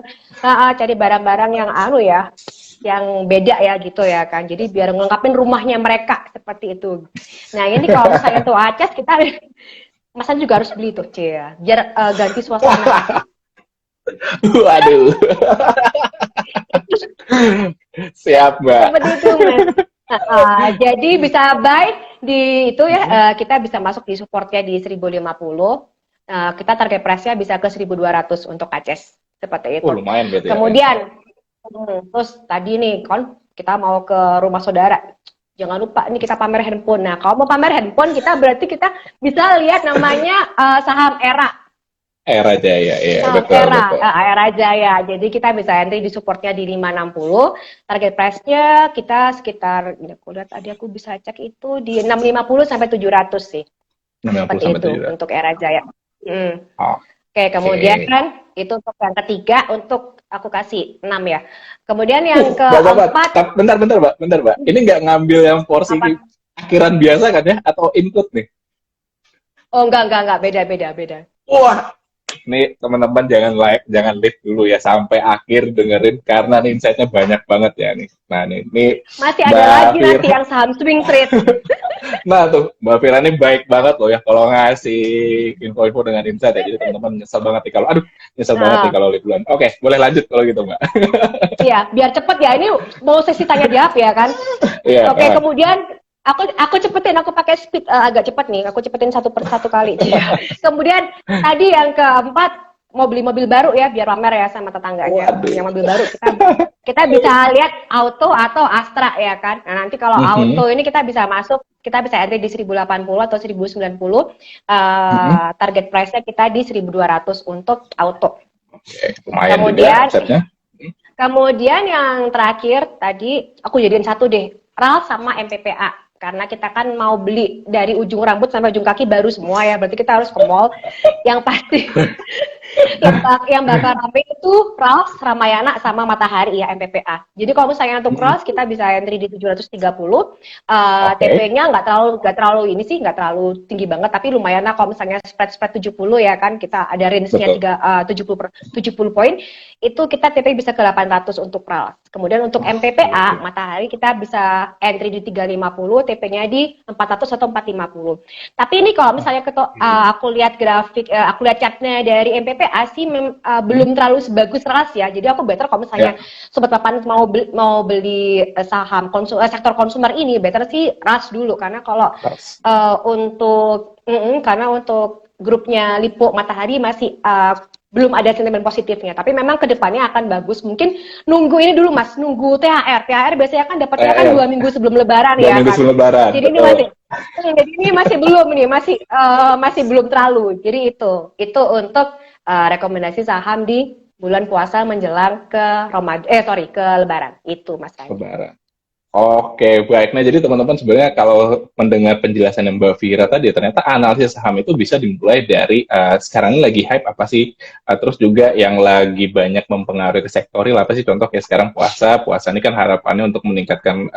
cari barang-barang yang yang beda ya gitu ya kan. Jadi biar ngelengkapin rumahnya mereka seperti itu. Nah ini kalau misalnya tuh Aces kita Masa juga harus beli tuh, Cia. Biar ganti suasana. Waduh. Siap, Mbak. Seperti itu, Mas. Jadi bisa buy di itu ya, kita bisa masuk di supportnya di 1.050. Kita target price-nya bisa ke 1.200 untuk ACES. Seperti itu. Lumayan berarti ya. Kemudian, terus tadi nih, kita mau ke rumah saudara. Jangan lupa, ini kita pamer handphone. Nah, kalau mau pamer handphone, berarti kita bisa lihat namanya saham ERA. Era Jaya, iya, betul, betul. Era Jaya. Jadi kita bisa entry di supportnya di 560. Target price-nya kita sekitar, aku lihat tadi aku bisa cek itu di 650 sampai 700 sih. 650 Seperti sampai itu 700. untuk Era Jaya. Oke, Oke. kemudian itu untuk yang ketiga, untuk aku kasih 6 ya. Kemudian yang Mbak, keempat. bentar, Mbak. Ini nggak ngambil yang porsi akhiran biasa kan ya? Atau input nih? Oh, enggak. Beda. Wah, Nih teman-teman jangan jangan leave dulu ya sampai akhir dengerin karena nih insight-nya banyak banget ya nih. Nah nih Masih ada Mbak lagi nanti Fira. yang saham swing trade. Nah tuh Mbak Fira ini baik banget loh ya kalau ngasih info-info dengan insight ya. Jadi teman-teman nyesel banget nih kalau nyesel banget nih Nah, kalau leave duluan. Oke, boleh lanjut kalau gitu Mbak. iya, biar cepet ya. Ini mau sesi tanya jawab ya kan. Iya, Oke, kemudian aku cepetin, aku pakai speed agak cepet nih. Aku cepetin satu per satu kali. Kemudian tadi yang keempat mau beli mobil baru ya biar pamer ya sama tetangganya. waduh. Yang mobil baru kita bisa lihat auto atau Astra ya kan. Nah, nanti kalau auto ini kita bisa masuk, kita bisa entry di 1080 atau 1090. Target price-nya kita di 1200 untuk auto. Oke, lumayan Kemudian juga offsetnya. Kemudian yang terakhir tadi aku jadiin satu deh, RAL sama MPPA. Karena kita kan mau beli dari ujung rambut sampai ujung kaki baru semua ya, berarti kita harus ke mall. Yang pasti yang bakal rame itu Ralph, Ramayana sama Matahari ya MPPA. Jadi kalau misalnya untuk Ralph kita bisa entry di 730. TP-nya nggak terlalu ini sih, nggak terlalu tinggi banget, tapi lumayan lah kalau misalnya spread 70 ya kan, kita ada range-nya 70 poin. Itu kita TP bisa ke 800 untuk Ralph. Kemudian untuk MPPA Matahari kita bisa entry di 350, TP-nya di 400 atau 450. Tapi ini kalau misalnya aku lihat grafik, aku lihat chartnya dari MPPA sih belum terlalu sebagus RAS ya. Jadi aku better kalau misalnya sobat papan mau beli saham sektor konsumer ini, better sih RAS dulu karena kalau untuk grupnya Lipo Matahari masih belum ada sentimen positifnya, tapi memang kedepannya akan bagus. Mungkin nunggu ini dulu Mas, nunggu THR biasanya kan dapatnya kan 2 minggu sebelum Lebaran ya kan. Sebelum Lebaran. Jadi ini masih belum nih, masih belum terlalu. Jadi itu untuk rekomendasi saham di bulan puasa menjelang ke ke Lebaran. Itu Mas Randi. Lebaran. Oke, baik. Nah, jadi teman-teman sebenarnya kalau mendengar penjelasan Mbak Vira tadi, ternyata analisis saham itu bisa dimulai dari sekarang ini lagi hype apa sih, terus juga yang lagi banyak mempengaruhi ke sektoril apa sih, contoh kayak sekarang puasa ini kan harapannya untuk meningkatkan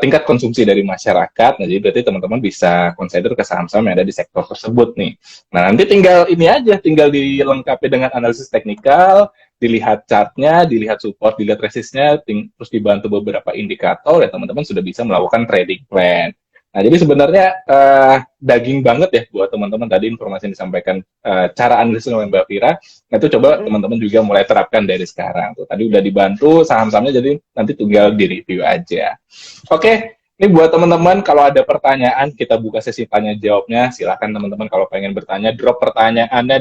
tingkat konsumsi dari masyarakat. Nah, jadi berarti teman-teman bisa consider ke saham-saham yang ada di sektor tersebut nih. Nah, nanti tinggal dilengkapi dengan analisis teknikal, dilihat chartnya, dilihat support, dilihat resistnya, terus dibantu beberapa indikator, ya teman-teman sudah bisa melakukan trading plan. Nah, jadi sebenarnya daging banget ya buat teman-teman tadi informasi yang disampaikan, cara analisis oleh Mbak Vira. Nah, itu coba teman-teman juga mulai terapkan dari sekarang. Tuh, tadi udah dibantu saham-sahamnya, jadi nanti tinggal di-review aja. Oke, ini buat teman-teman kalau ada pertanyaan kita buka sesi tanya jawabnya. Silakan teman-teman kalau pengen bertanya drop pertanyaannya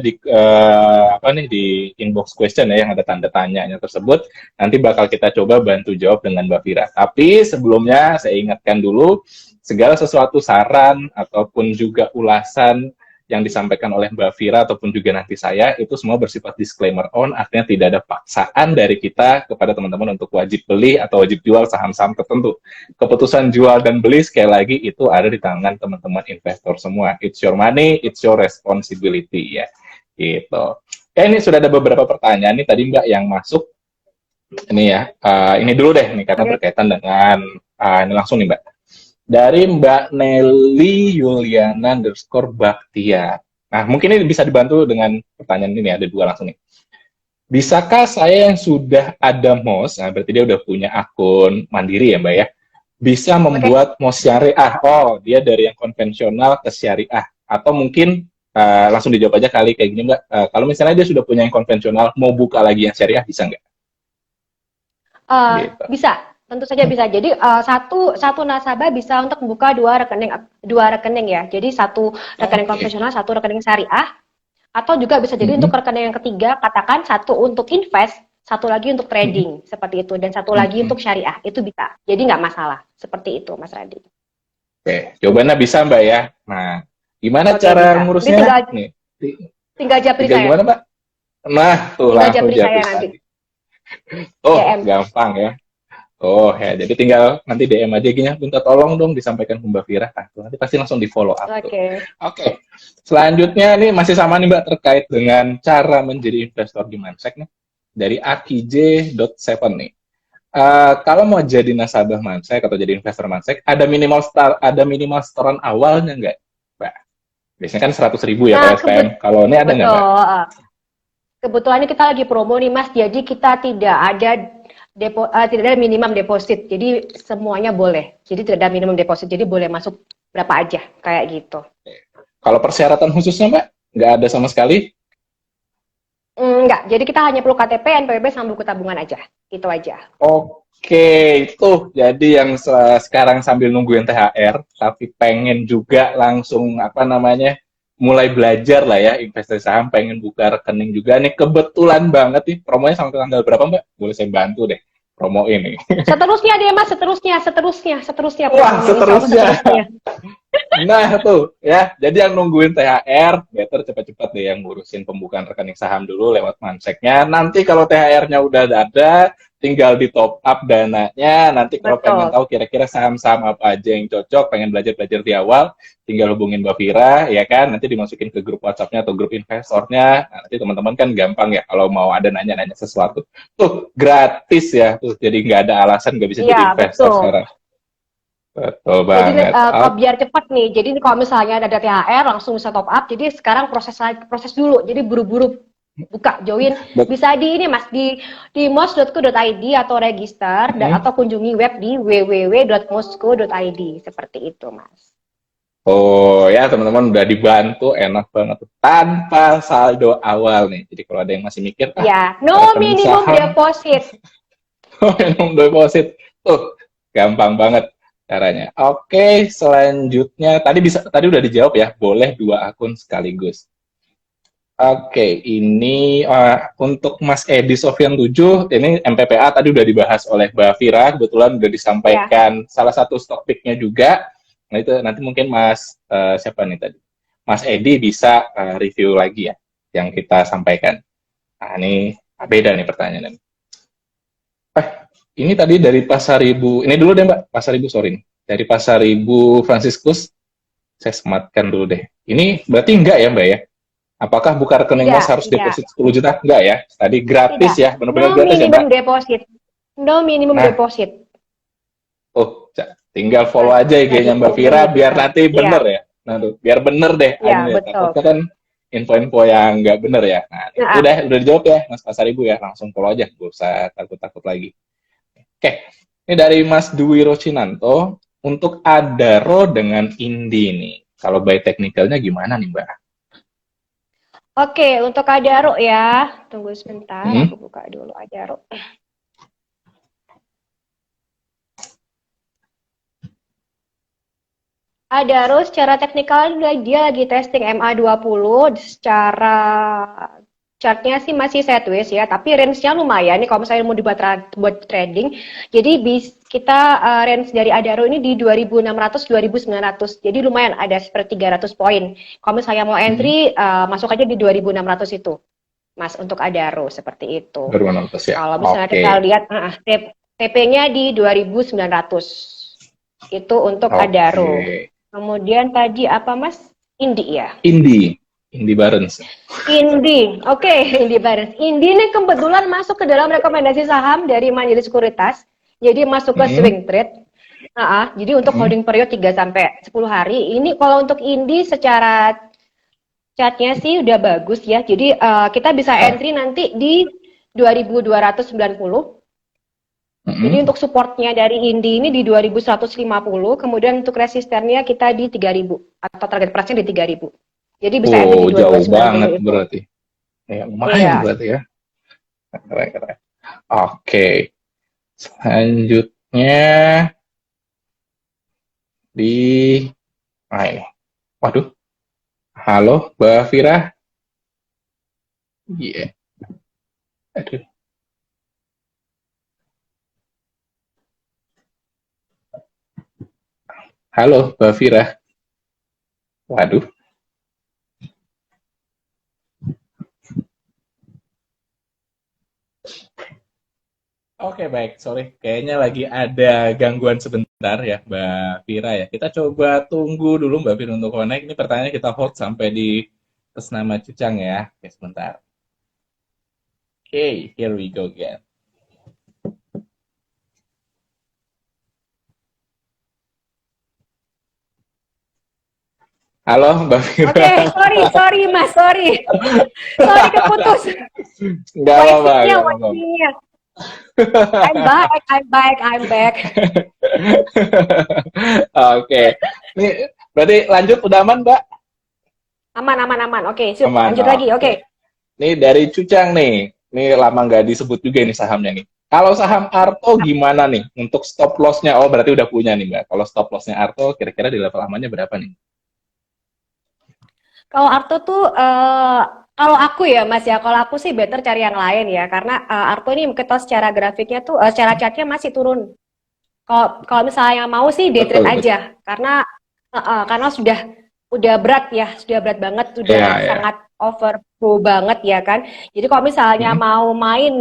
di inbox question ya yang ada tanda tanyanya tersebut. Nanti bakal kita coba bantu jawab dengan Mbak Vira. Tapi sebelumnya saya ingatkan dulu segala sesuatu saran ataupun juga ulasan yang disampaikan oleh Mbak Vira ataupun juga nanti saya itu semua bersifat disclaimer on, artinya tidak ada paksaan dari kita kepada teman-teman untuk wajib beli atau wajib jual saham-saham tertentu. Keputusan jual dan beli sekali lagi itu ada di tangan teman-teman investor semua. It's your money, it's your responsibility ya. Gitu. Ini sudah ada beberapa pertanyaan nih tadi Mbak yang masuk. Ini ya, ini dulu deh nih karena berkaitan dengan ini langsung nih Mbak. Dari Mbak Nelly Yuliana _Baktiar. Nah, mungkin ini bisa dibantu dengan pertanyaan ini, ada dua langsung nih. Bisakah saya yang sudah ada MOS, nah berarti dia udah punya akun mandiri ya Mbak ya, bisa membuat MOS syariah? Oh, dia dari yang konvensional ke syariah. Atau mungkin langsung dijawab aja kali kayak gini Mbak, kalau misalnya dia sudah punya yang konvensional, mau buka lagi yang syariah, bisa nggak? Gitu. Bisa. Tentu saja bisa. Jadi satu nasabah bisa untuk membuka dua rekening ya. Jadi satu rekening konvensional, satu rekening syariah. Atau juga bisa jadi untuk rekening yang ketiga, katakan satu untuk invest, satu lagi untuk trading seperti itu, dan satu lagi untuk syariah. Itu bisa. Jadi nggak masalah. Seperti itu, Mas Radi. Oke, jawabannya bisa Mbak ya. Nah, gimana cara ngurusnya? Tinggal japri saya. Gimana Mbak? Nah, tuh tinggal langsung japri saya nanti. Oh, DM. Gampang ya. Oh ya, jadi tinggal nanti DM aja gini, minta tolong dong disampaikan ke Mbak Vira. Nah, nanti pasti langsung di follow up. Oke. Selanjutnya nih masih sama nih Mbak terkait dengan cara menjadi investor di Mansek nih. Dari akij.7 nih. Kalau mau jadi nasabah Mansek atau jadi investor Mansek, ada minimal setoran awalnya nggak, Mbak? Biasanya kan 100.000 ya Nah, kalau SPM. Kalau ini ada nggak, Mbak? betul. Kebetulan ini kita lagi promo nih Mas, jadi kita tidak ada tidak ada minimum deposit, jadi semuanya boleh. Jadi tidak ada minimum deposit, jadi boleh masuk berapa aja, kayak gitu. Kalau persyaratan khususnya, Mbak, nggak ada sama sekali? Enggak, jadi kita hanya perlu KTP, NPWP, sama buku tabungan aja, itu aja. Oke, itu jadi yang sekarang sambil nungguin THR, tapi pengen juga langsung apa namanya mulai belajar lah ya investasi saham, pengen buka rekening juga nih. Kebetulan banget nih promonya sampai tanggal berapa, Mbak? Boleh saya bantu deh promo ini. Seterusnya deh Mas, seterusnya Wah, promonya, insya Allah seterusnya. seterusnya. Nah, tuh ya. Jadi yang nungguin THR, better cepet-cepet deh yang ngurusin pembukaan rekening saham dulu lewat Manseknya. Nanti kalau THR-nya udah ada, tinggal di top up dananya. Nanti kalau pengen Betul. tahu kira-kira saham-saham apa aja yang cocok, pengen belajar-belajar di awal, tinggal hubungin Mbak Vira, ya kan? Nanti dimasukin ke grup WhatsApp-nya atau grup investornya. Nah, nanti teman-teman kan gampang ya kalau mau ada nanya-nanya sesuatu. Tuh, gratis ya. Tuh, jadi nggak ada alasan nggak bisa Iya, jadi investor betul. sekarang. Betul Jadi banget. biar cepat nih. Jadi kalau misalnya ada THR langsung bisa top up. Jadi sekarang proses dulu. Jadi buru-buru buka join Oke. bisa di ini Mas di mos.co.id atau register dan atau kunjungi web di www.mosco.id seperti itu Mas. Oh ya teman-teman udah dibantu enak banget tanpa saldo awal nih. Jadi kalau ada yang masih mikir Ya, no rekening minimum saham deposit. minimum deposit tuh gampang banget caranya. Oke, selanjutnya tadi udah dijawab ya, boleh 2 akun sekaligus. Oke, ini untuk Mas Edi Sofyan 7, ini MPPA tadi udah dibahas oleh Mbak Vira, kebetulan udah Ya. disampaikan salah satu stok pick-nya juga. Nah itu nanti mungkin Mas siapa nih tadi? Mas Edi bisa review lagi ya yang kita sampaikan. Nah ini beda nih pertanyaannya. Ini tadi dari Pasaribu, ini dulu deh Mbak, Pasaribu sorry nih. Dari Pasaribu Franciscus, saya sematkan dulu deh. Ini berarti enggak ya Mbak ya? Apakah buka rekening Mas harus Tidak. deposit 10 juta? Enggak ya. Tadi gratis Tidak. ya, benar-benar No gratis ya, Mbak. minimum deposit. No minimum Nah, deposit. tinggal follow Mas aja IG-nya Adi Mbak Vira kunjungi biar kita. nanti Iya, bener ya. Nah, tuh, biar bener deh iya anunya. betul. Takutnya kan info-info yang nggak bener ya. Nah, Nah, udah dijawab ya, Mas Pasaribu ya. Langsung follow aja, nggak usah takut-takut lagi. Oke, ini dari Mas Dwi Rocinanto. Untuk Adaro dengan Indi nih. Kalau by technicalnya gimana nih, Mbak? oke, untuk Adaro ya. Tunggu sebentar, Hmm? aku buka dulu Adaro. Adaro secara teknikal dia lagi testing MA20 secara chartnya sih masih sideways ya, tapi range-nya lumayan nih kalau misalnya mau dibuat buat trading. Jadi kita range dari Adaro ini di 2.600 2.900. Jadi lumayan ada seperti 300 poin. Kalau misalnya mau Hmm? entry masuk aja di 2.600 itu. Mas untuk Adaro seperti itu. 2016 ya. Kalau misalnya Oke. kita lihat TP-nya di 2.900. Itu untuk Oke. Adaro. Kemudian tadi apa Mas? Indi ya. Indi Barens. Oke, Indi Barens. Indi ini kebetulan masuk ke dalam rekomendasi saham dari Mandiri Sekuritas. Jadi masuk ke Hmm? swing trade. Jadi untuk Hmm? holding period 3 sampai 10 hari. Ini kalau untuk Indi secara chartnya sih udah bagus ya. Jadi kita bisa Ah. entry nanti di 2290. Jadi Hmm? untuk supportnya dari Indi ini di 2150, kemudian untuk resistennya kita di 3000 atau target price-nya di 3000. Jadi bisa entry Oh, di jauh 2290 banget itu. berarti. Ya, lumayan Iya. berarti ya. Keren, keren. Oke. Selanjutnya di ini. Waduh. Halo, Mbak Vira. Iya. Yeah. Aduh. Halo, Mbak Vira. Waduh. Oke, baik. Sorry. Kayaknya lagi ada gangguan sebentar ya, Mbak Vira ya. Kita coba tunggu dulu Mbak Vira untuk connect. Ini pertanyaan kita hold sampai di atas nama Cucang ya. Oke, sebentar. Oke, here we go again. Halo, Mbak Oke, Fira. sorry Mas, sorry. Sorry keputus. Nggak apa-apa, Wifi-nya, nggak apa-apa. wifi-nya. I'm back. Oke. Ini berarti lanjut udah aman, Mbak? Aman. Oke, sip. Aman. Lanjut lagi. Oke. Oke. Ini dari Cucang nih. Ini lama nggak disebut juga ini sahamnya nih. Kalau saham Arto gimana nih untuk stop loss-nya? Oh, berarti udah punya nih, Mbak. Kalau stop loss-nya Arto kira-kira di level amannya berapa nih? Kalau Arto tuh, kalau aku ya Mas ya, kalau aku sih better cari yang lain ya, karena Arto ini kita secara grafiknya tuh, secara chartnya masih turun. Kalau kalau misalnya mau sih day trade Betul, betul. aja, karena udah berat ya, sudah berat banget, sudah Iya, ya. sangat overbought banget ya kan. Jadi kalau misalnya Hmm, mau main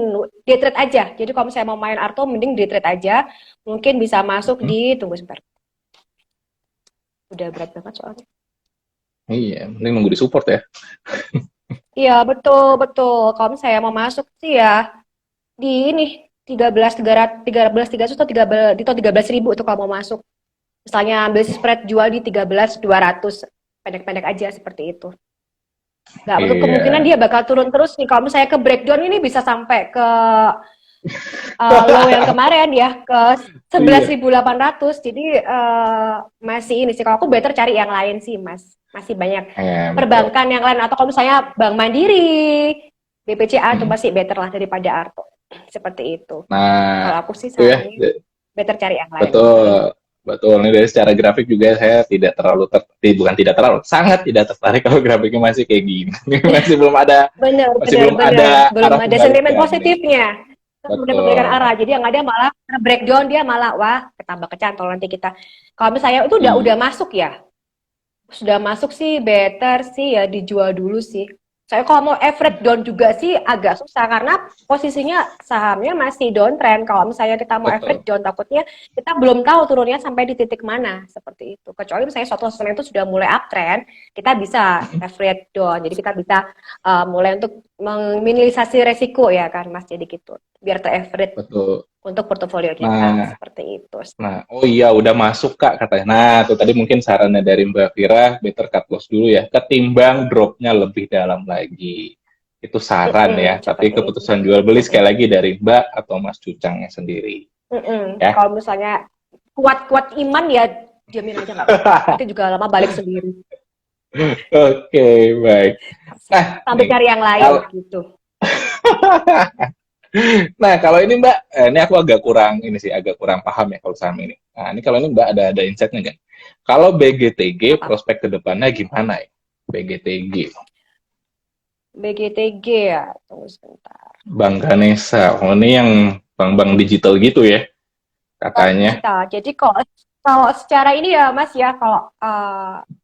day trade aja, jadi kalau misalnya mau main Arto, mending day trade aja, mungkin bisa masuk hmm. di, tunggu sebentar, udah berat banget soalnya. Iya, mending nunggu di support ya. Iya betul betul. Kalau misalnya mau masuk sih ya di ini 13.300 atau 13.000 tuh kalau mau masuk. Misalnya ambil spread jual di 13.200, pendek-pendek aja seperti itu. Nggak untuk kemungkinan Iya. dia bakal turun terus nih. Kalau misalnya ke breakdown ini bisa sampai ke low yang kemarin ya ke Iya. 11.800. Jadi masih ini sih. Kalau aku better cari yang lain sih Mas. Masih banyak Betul. perbankan yang lain atau kalau misalnya Bank Mandiri, BPCA itu Hmm. masih better lah daripada Arto. Seperti itu. Nah, Kalau aku sih itu ya. sarannya better cari yang lain. Betul. Betul. Ini dari secara grafik juga saya tidak terlalu bukan tidak terlalu, sangat tidak tertarik kalau grafiknya masih kayak gini. Masih belum ada Bener, masih bener, belum bener. ada Belum arah ada sentimen pembalikan nih. positifnya. Kemudian kebalikan arah. Betul. Jadi yang ada malah breakdown dia malah wah ketambah kecantol nanti kita. Kalau misalnya itu udah Iya. masuk ya, sudah masuk sih better sih ya dijual dulu sih. Saya kalau mau average down juga sih agak susah karena posisinya sahamnya masih downtrend. Kalau misalnya kita mau average Betul. down takutnya kita belum tahu turunnya sampai di titik mana seperti itu. Kecuali misalnya suatu semen itu sudah mulai uptrend, kita bisa average down. Jadi kita bisa mulai untuk meminimalisasi resiko ya kan Mas jadi gitu. Biar ter-average Betul. untuk portofolio kita Nah, seperti itu. oh iya udah masuk Kak katanya. Nah, tuh tadi mungkin sarannya dari Mbak Vira, better cut loss dulu ya, ketimbang dropnya lebih dalam lagi. Itu saran ya, tapi Seperti itu. keputusan jual beli sekali lagi dari Mbak atau Mas Cucangnya sendiri. Ya. Kalau misalnya kuat-kuat iman ya jamin aja nggak apa-apa. Nanti juga lama balik sendiri. Oke, baik. Nah, Sampai nih, cari yang lain kalau gitu. nah kalau ini Mbak, ini aku agak kurang ini sih, agak kurang paham ya kalau saham ini. Nah, ini kalau ini Mbak ada insight-nya nggak? Kalau BGTG Apa? prospek ke depannya gimana ya? BGTG. BGTG ya. Tunggu sebentar. Bank Ganesha. Oh, ini yang bank-bank digital gitu ya, Bank katanya. digital. Jadi kalau secara ini ya Mas ya, kalau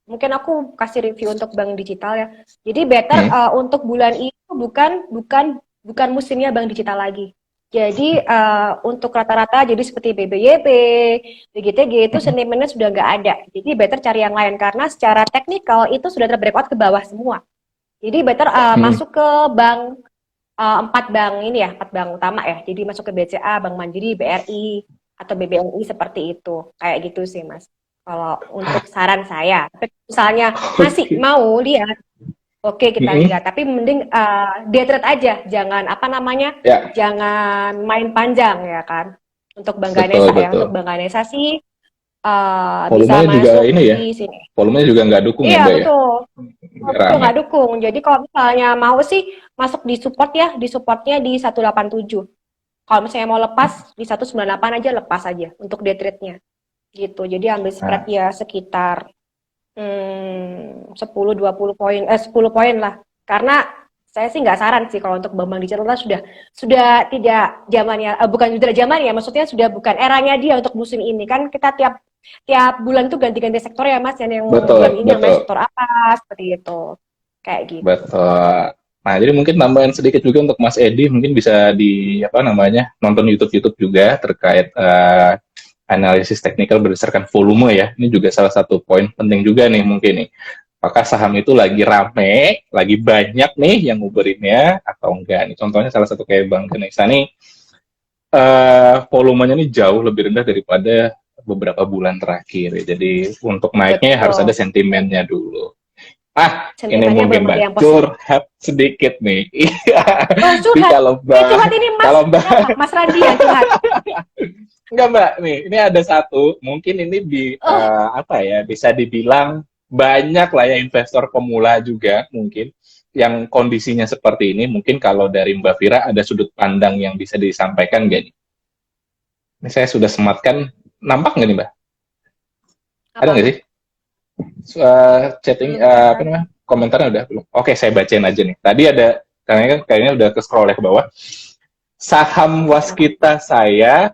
mungkin aku kasih review untuk bank digital ya. Jadi better Hmm. untuk bulan ini bukan musimnya bank digital lagi. Jadi untuk rata-rata jadi seperti BBYP, BGTG itu Hmm. sentimennya sudah nggak ada. Jadi better cari yang lain karena secara teknikal itu sudah terbreakout ke bawah semua. Jadi better Hmm. masuk ke bank empat bank ini ya, empat bank utama ya. Jadi masuk ke BCA, Bank Mandiri, BRI atau BBNI seperti itu. Kayak gitu sih, Mas. Kalau untuk saran saya. Tapi misalnya masih Oke. mau lihat, oke kita Hmm. lihat. Tapi mending day trade aja, jangan apa namanya, Ya, jangan main panjang ya kan. Untuk Bank betul Ganesha ya, untuk betul. Bank Ganesha sih bisa Volumenya juga masuk ini ya. di sini. Volumenya juga nggak dukung ya Iya Mbak ya. betul. Nggak Betul, rame. nggak dukung. Jadi kalau misalnya mau sih masuk di support ya, di supportnya di 187. Kalau misalnya mau lepas di 198 aja lepas aja untuk day trade-nya. Gitu. Jadi ambil spread Nah, ya sekitar 10-20 poin, 10 poin lah. Karena saya sih nggak saran sih kalau untuk bank digital lah sudah tidak zamannya, bukan sudah zaman ya, maksudnya sudah bukan eranya dia untuk musim ini kan kita tiap tiap bulan tuh ganti-ganti sektor ya Mas, yang bulan betul ini yang main betul sektor apa seperti itu, kayak gitu. betul. Nah, jadi mungkin tambahan sedikit juga untuk Mas Edi, mungkin bisa di apa namanya nonton YouTube juga terkait analisis teknikal berdasarkan volume ya. Ini juga salah satu poin penting juga nih mungkin nih. Apakah saham itu lagi rame, lagi banyak nih yang nguberinnya atau enggak? Nih contohnya salah satu kayak Bank Ganesha nih volumenya ini jauh lebih rendah daripada beberapa bulan terakhir. Jadi untuk naiknya harus ada Betul. sentimennya dulu. Ah, ini Sentimennya mungkin belum ada Mbak yang positif. curhat sedikit nih. Iya. Oh, Ini curhat. kalau Yang Mbak, curhat ini Mas kalau Mbak, siapa? Mas Randi yang curhat. enggak Mbak, nih, ini ada satu, mungkin ini Oh, apa ya, bisa dibilang banyak lah ya investor pemula juga mungkin yang kondisinya seperti ini. Mungkin kalau dari Mbak Vira ada sudut pandang yang bisa disampaikan nggak nih? Ini saya sudah sematkan, nampak nggak nih Mbak? Ada nggak apa? sih? Chatting, Belum apa kelihatan. namanya? Komentarnya udah belum? Oke, saya bacain aja nih. Tadi ada, kayaknya udah ke scroll ya ke bawah. Saham Oke, apa? waskita saya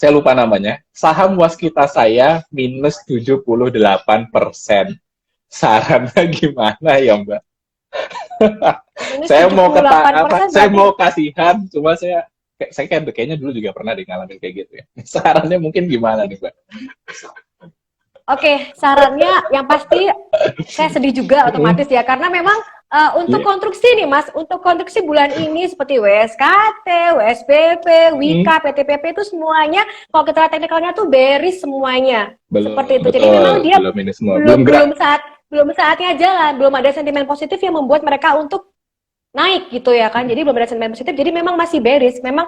lupa namanya. Saham waskita saya minus 78%. Sarannya gimana ya Mbak? Minus Saya tujuh mau puluh kata delapan apa? persen Saya berarti. mau kasihan, cuma saya kayaknya dulu juga pernah deh ngalamin kayak gitu ya. Sarannya mungkin gimana nih Mbak? Oke, sarannya yang pasti saya sedih juga otomatis ya karena memang untuk Iya. konstruksi nih Mas, untuk konstruksi bulan ini seperti WSKT, WSPP, Wika, PTPP itu semuanya kalau kita lihat teknikalnya tuh bearish semuanya. Seperti Belum, itu. Jadi memang betul, dia belum ini semua, belum belum gerak. belum saatnya jalan, belum ada sentimen positif yang membuat mereka untuk naik gitu ya kan. Jadi belum ada sentimen positif. Jadi memang masih bearish. Memang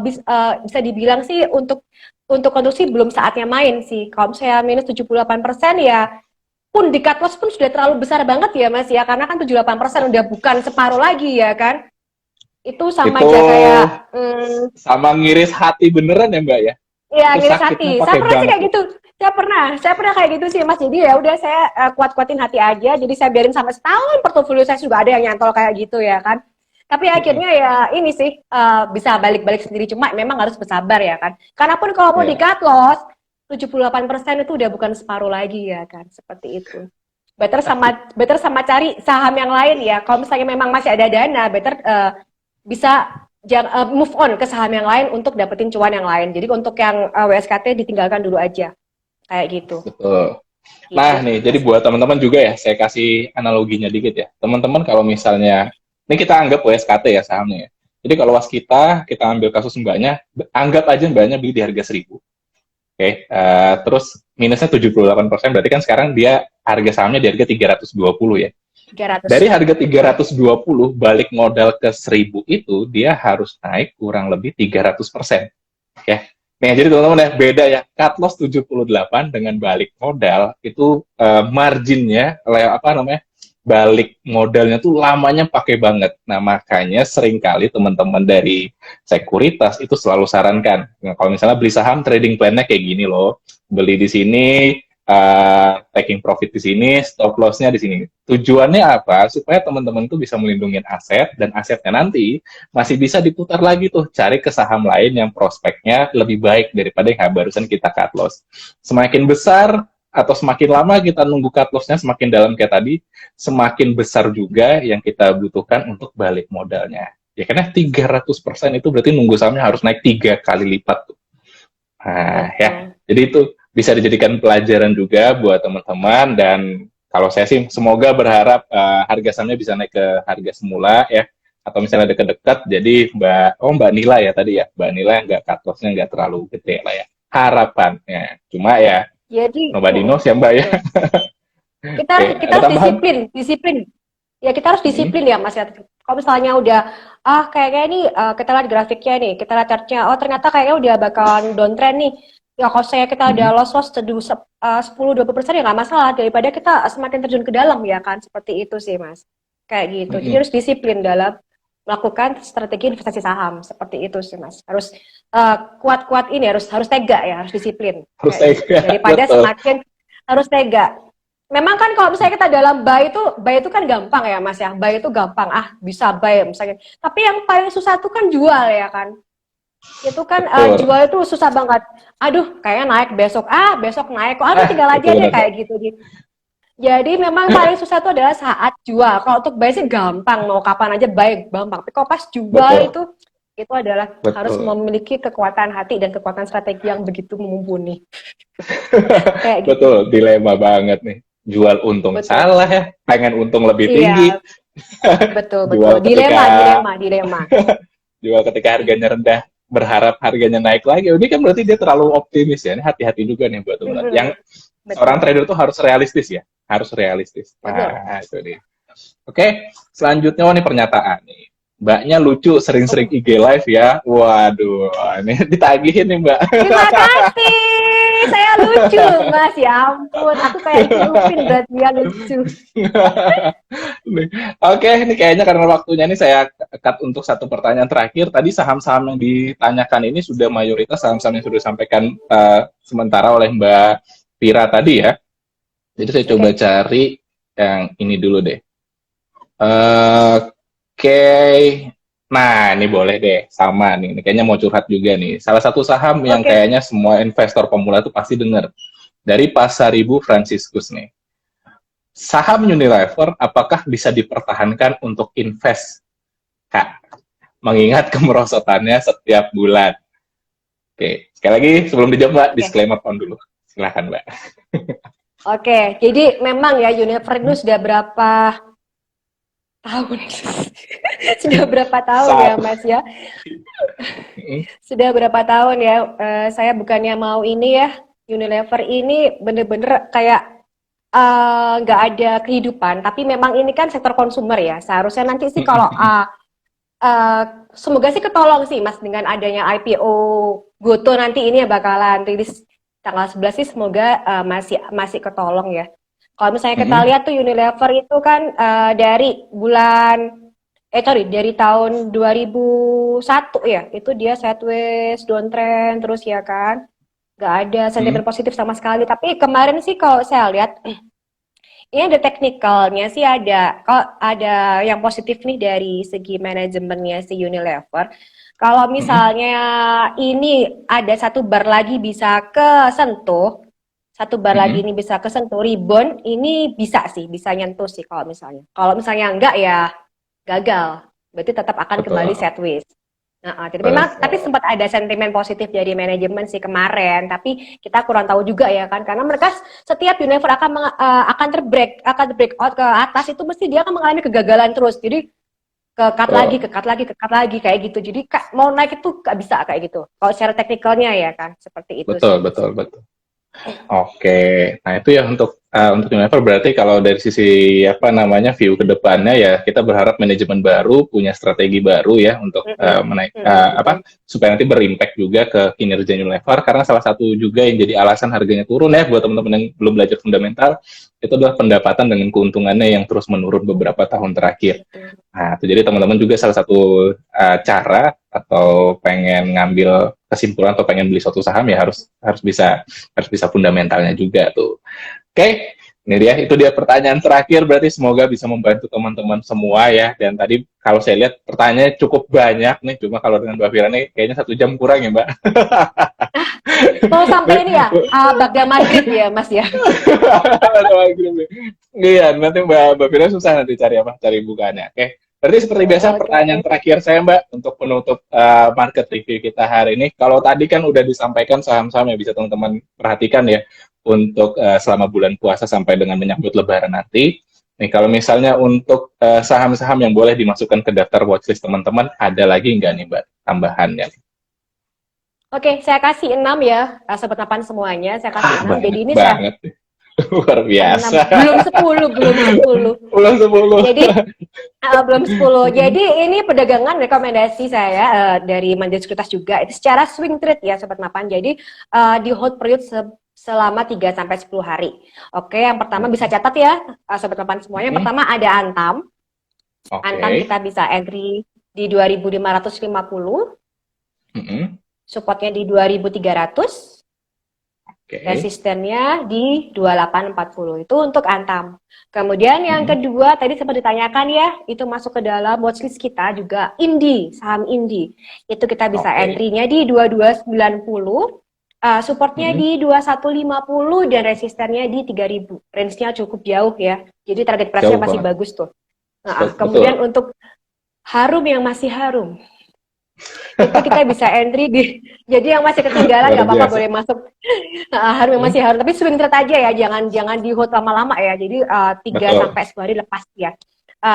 bisa dibilang sih untuk konstruksi belum saatnya main sih. Kalau misalnya minus 78% ya pun di cut loss pun sudah terlalu besar banget ya Mas ya. Karena kan 78% udah bukan separuh lagi ya kan. Itu sama Itu aja kayak sama ngiris hati beneran ya Mbak ya? ya Itu ngiris sakitnya hati. Saya pakai pernah sih banget kayak tuh. gitu. Saya pernah kayak gitu sih Mas. Jadi ya udah saya kuat-kuatin hati aja. Jadi saya biarin sampai setahun portofolio saya juga ada yang nyantol kayak gitu ya kan. Tapi akhirnya ya ini sih bisa balik-balik sendiri cuma memang harus bersabar ya kan. Karena pun kalau mau di Ya, cut loss 78% itu udah bukan separuh lagi ya kan. Seperti itu. Better sama cari saham yang lain ya. Kalau misalnya memang masih ada dana, better bisa move on ke saham yang lain untuk dapetin cuan yang lain. Jadi untuk yang WSKT ditinggalkan dulu aja. Kayak gitu. betul. Gitu Nah sih nih, jadi Mas. buat teman-teman juga ya, saya kasih analoginya dikit ya. Teman-teman kalau misalnya, ini kita anggap WSKT ya sahamnya ya. Jadi kalau kita ambil kasus mbaknya, anggap aja mbaknya beli di harga 1.000. Oke, terus minusnya 78%, berarti kan sekarang dia harga sahamnya di harga 320 ya. 300. Dari harga Betul. 320 balik modal ke 1.000 itu dia harus naik kurang lebih 300%. Ya. Nah, jadi teman-teman ya, beda ya. Cut loss 78 dengan balik modal itu marginnya apa namanya? Balik modalnya tuh lamanya pakai banget. Nah, makanya seringkali teman-teman dari sekuritas itu selalu sarankan. Nah, kalau misalnya beli saham trading plan-nya kayak gini loh. Beli di sini, taking profit di sini, stop loss-nya di sini. Tujuannya apa? Supaya teman-teman tuh bisa melindungi aset dan asetnya nanti masih bisa diputar lagi tuh, cari ke saham lain yang prospeknya lebih baik daripada yang barusan kita cut loss. Semakin besar atau semakin lama kita nunggu cut loss-nya semakin dalam kayak tadi, semakin besar juga yang kita butuhkan untuk balik modalnya. Ya karena 300% itu berarti nunggu sahamnya harus naik 3 kali lipat tuh. Nah, ya. Betul. Jadi itu bisa dijadikan pelajaran juga buat teman-teman dan kalau saya sih semoga berharap harga sahamnya bisa naik ke harga semula ya atau misalnya dekat-dekat jadi Mbak Nila ya tadi ya Mbak Nila nggak cut loss-nya nggak terlalu gede lah ya harapannya cuma ya Jadi, nobody knows ya Mbak ya. betul. Kita Oke, harus kita ada harus tambahan. disiplin. Ya kita harus Hmm, disiplin ya Mas ya. Kalau misalnya udah kayak ini kita lihat grafiknya nih, kita lihat chartnya, oh ternyata kayaknya udah bakalan downtrend nih. Ya kalau saya kita udah hmm, loss 10-20% ya nggak masalah daripada kita semakin terjun ke dalam ya kan seperti itu sih Mas. Kayak gitu. Jadi hmm. harus disiplin dalam melakukan strategi investasi saham seperti itu sih Mas. Harus kuat-kuat ini harus tega ya, harus disiplin Harus kayak gitu. saya Daripada betul semakin harus tega. Memang kan kalau misalnya kita dalam buy itu kan gampang ya Mas ya. Buy itu gampang, bisa buy misalnya. Tapi yang paling susah itu kan jual ya kan. Itu kan betul jual itu susah banget. Aduh, kayaknya naik besok. Besok naik kok. Aduh, tinggal itu aja deh benar Mbak. kayak gitu. Jadi memang paling susah itu adalah saat jual. Kalau untuk buy sih gampang, mau kapan aja buy gampang. Tapi kalau pas jual Betul itu adalah harus betul memiliki kekuatan hati dan kekuatan strategi yang begitu mumpuni. Kayak gitu. betul dilema banget nih jual untung Betul. salah ya pengen untung lebih tinggi Iya, betul, betul. jual ketika Dilema, dilema, dilema. jual ketika harganya rendah berharap harganya naik lagi. Ini kan berarti dia terlalu optimis ya. Ini hati-hati juga nih buat teman-teman. Yang seorang Betul, trader tuh harus realistis ya, harus realistis. betul. Nah, itu dia. Oke, selanjutnya nih pernyataan nih. Mbaknya lucu, sering-sering Oh, IG live ya. Waduh, ini ditagihin nih Mbak. terima kasih. Saya lucu, Mas. Ya ampun, aku kayak Ici Lupin berarti ya lucu. Oke, ini kayaknya karena waktunya ini saya cut untuk satu pertanyaan terakhir. Tadi saham-saham yang ditanyakan ini sudah mayoritas saham-saham yang sudah disampaikan sementara oleh Mbak Pira tadi ya. Jadi saya coba Oke. cari yang ini dulu deh. Oke, nah ini boleh deh, sama nih. Ini kayaknya mau curhat juga nih. Salah satu saham yang Oke. kayaknya semua investor pemula itu pasti dengar. Dari Pasaribu Franciscus nih. Saham Unilever apakah bisa dipertahankan untuk invest, Kak? Mengingat kemerosotannya setiap bulan. Oke, sekali lagi sebelum dijawab, Mbak, Oke. disclaimer on dulu. Silahkan, Mbak. Oke. Jadi memang ya Unilever itu sudah berapa tahun? Sudah berapa tahun ya, Satu. Mas ya? Sudah berapa tahun ya? Saya bukannya mau ini ya. Unilever ini bener-bener kayak nggak ada kehidupan, tapi memang ini kan sektor konsumer ya. Seharusnya nanti sih kalau eh, semoga sih ketolong sih Mas dengan adanya IPO Goto nanti ini ya bakalan rilis tanggal 11 sih semoga masih masih ketolong ya. Kalau misalnya kita lihat tuh Unilever itu kan dari bulan sorry dari tahun 2001 ya itu dia sideways downtrend terus ya kan nggak ada sentimen positif sama sekali tapi kemarin sih kalau saya lihat ini ada teknikalnya sih ada. Kalau ada yang positif nih dari segi manajemennya si Unilever. Kalau misalnya ini ada satu bar lagi bisa kesentuh, satu bar lagi ini bisa kesentuh rebound, ini bisa sih, bisa nyentuh sih kalau misalnya. Kalau misalnya enggak ya gagal. Berarti tetap akan kembali Betul, sideways. Nah, jadi memang tapi betul. sempat ada sentimen positif dari manajemen sih kemarin, tapi kita kurang tahu juga ya kan karena mereka setiap Unilever akan break out ke atas itu mesti dia akan mengalami kegagalan terus. Jadi Betul, ke cut lagi kayak gitu. Jadi mau naik itu nggak bisa kayak gitu. Kalau secara teknikalnya ya kan seperti itu betul, sih Mas. betul, betul. Oke, nah itu ya untuk Unilever berarti kalau dari sisi apa namanya view ke depannya ya kita berharap manajemen baru punya strategi baru ya untuk apa Betul. supaya nanti berimpact juga ke kinerja Unilever karena salah satu juga yang jadi alasan harganya turun ya buat teman-teman yang belum belajar fundamental itu adalah pendapatan dengan keuntungannya yang terus menurun beberapa tahun terakhir. Betul. Nah, itu jadi teman-teman juga salah satu cara atau pengen ngambil kesimpulan atau pengen beli suatu saham ya harus bisa fundamentalnya juga tuh. Oke, ini dia itu dia pertanyaan terakhir berarti semoga bisa membantu teman-teman semua ya. Dan tadi kalau saya lihat pertanyaannya cukup banyak nih, cuma kalau dengan Mbak Fira nih kayaknya 1 jam kurang ya Mbak. Mau sampai ini ya, Bagda Maghrib ya Mas ya. Iya, nanti Mbak Fira susah nanti cari apa, cari bukannya. Oke, berarti seperti biasa Oke, pertanyaan terakhir saya Mbak untuk penutup market review kita hari ini. Kalau tadi kan udah disampaikan saham-saham yang bisa teman-teman perhatikan ya untuk selama bulan puasa sampai dengan menyambut Lebaran nanti. Nih kalau misalnya untuk saham-saham yang boleh dimasukkan ke daftar watchlist teman-teman, ada lagi nggak nih Mbak tambahannya? Oke, saya kasih 6 ya, sobat mapan semuanya. Saya kasih 6. Jadi Banyak ini saya banget. Luar 6, biasa. belum 10, belum 10. Ulang 10. Jadi belum 10. Jadi ini perdagangan rekomendasi saya dari Mandiri Sekuritas juga. Itu secara swing trade ya sobat mapan. Jadi di hold period selama 3 sampai 10 hari. Oke, yang pertama bisa catat ya sobat mapan semuanya. Yang pertama ada Antam. Antam Oke. kita bisa entry di 2550, supportnya di 2300. Oke. Resistennya di 2840 itu untuk Antam. Kemudian yang kedua tadi sempat ditanyakan ya, itu masuk ke dalam watchlist kita juga Indi, saham Indi. Itu kita bisa Oke. entry-nya di 2290, supportnya di 2150 dan resistennya di 3000. Range-nya cukup jauh ya. Jadi target price-nya Jauh masih banget. bagus tuh. Betul. Kemudian untuk Harum yang masih harum itu kita bisa entry di jadi yang masih ketinggalan Luar nggak apa-apa biasa. boleh masuk. Harum yang masih harum tapi swing trade aja ya jangan di hold lama-lama ya jadi 3 Betul. sampai 10 hari lepas ya.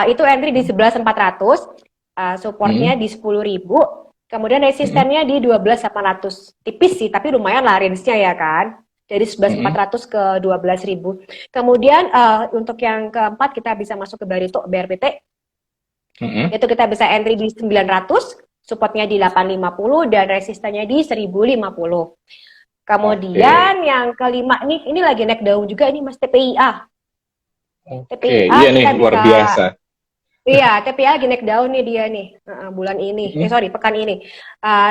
Itu entry di 11.400, supportnya di 10.000. Kemudian resistennya di 12.800. Tipis sih, tapi lumayan lah range-nya ya kan. Dari 11.400 ke 12.000. Kemudian untuk yang keempat kita bisa masuk ke Barito BRPT. Itu kita bisa entry di 900, supportnya di 850 dan resistennya di 1050. Kemudian yang kelima ini lagi naik daun juga ini Mas TPIA. TPIA iya nih kita luar bisa biasa. Iya, TPA lagi naik daun nih dia nih, bulan ini. Pekan ini.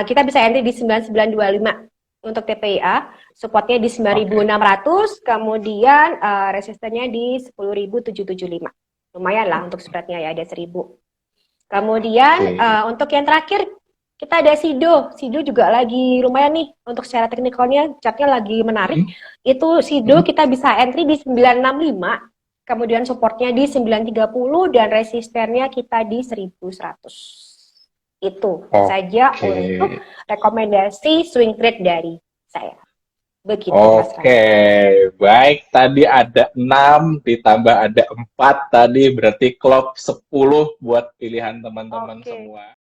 Kita bisa entry di 9925 untuk TPA, supportnya di 9.600, kemudian resistennya di 10.775. Lumayan lah untuk spreadnya ya, ada 1.000. Kemudian untuk yang terakhir, kita ada Sido. Sido juga lagi lumayan nih, untuk secara teknikalnya, chartnya lagi menarik. Itu Sido kita bisa entry di 965, kemudian supportnya di 930 dan resistennya kita di 1100. Itu saja untuk rekomendasi swing trade dari saya. Begitu Mas Ryan. Baik. Tadi ada 6 ditambah ada 4 tadi berarti klop 10 buat pilihan teman-teman semua.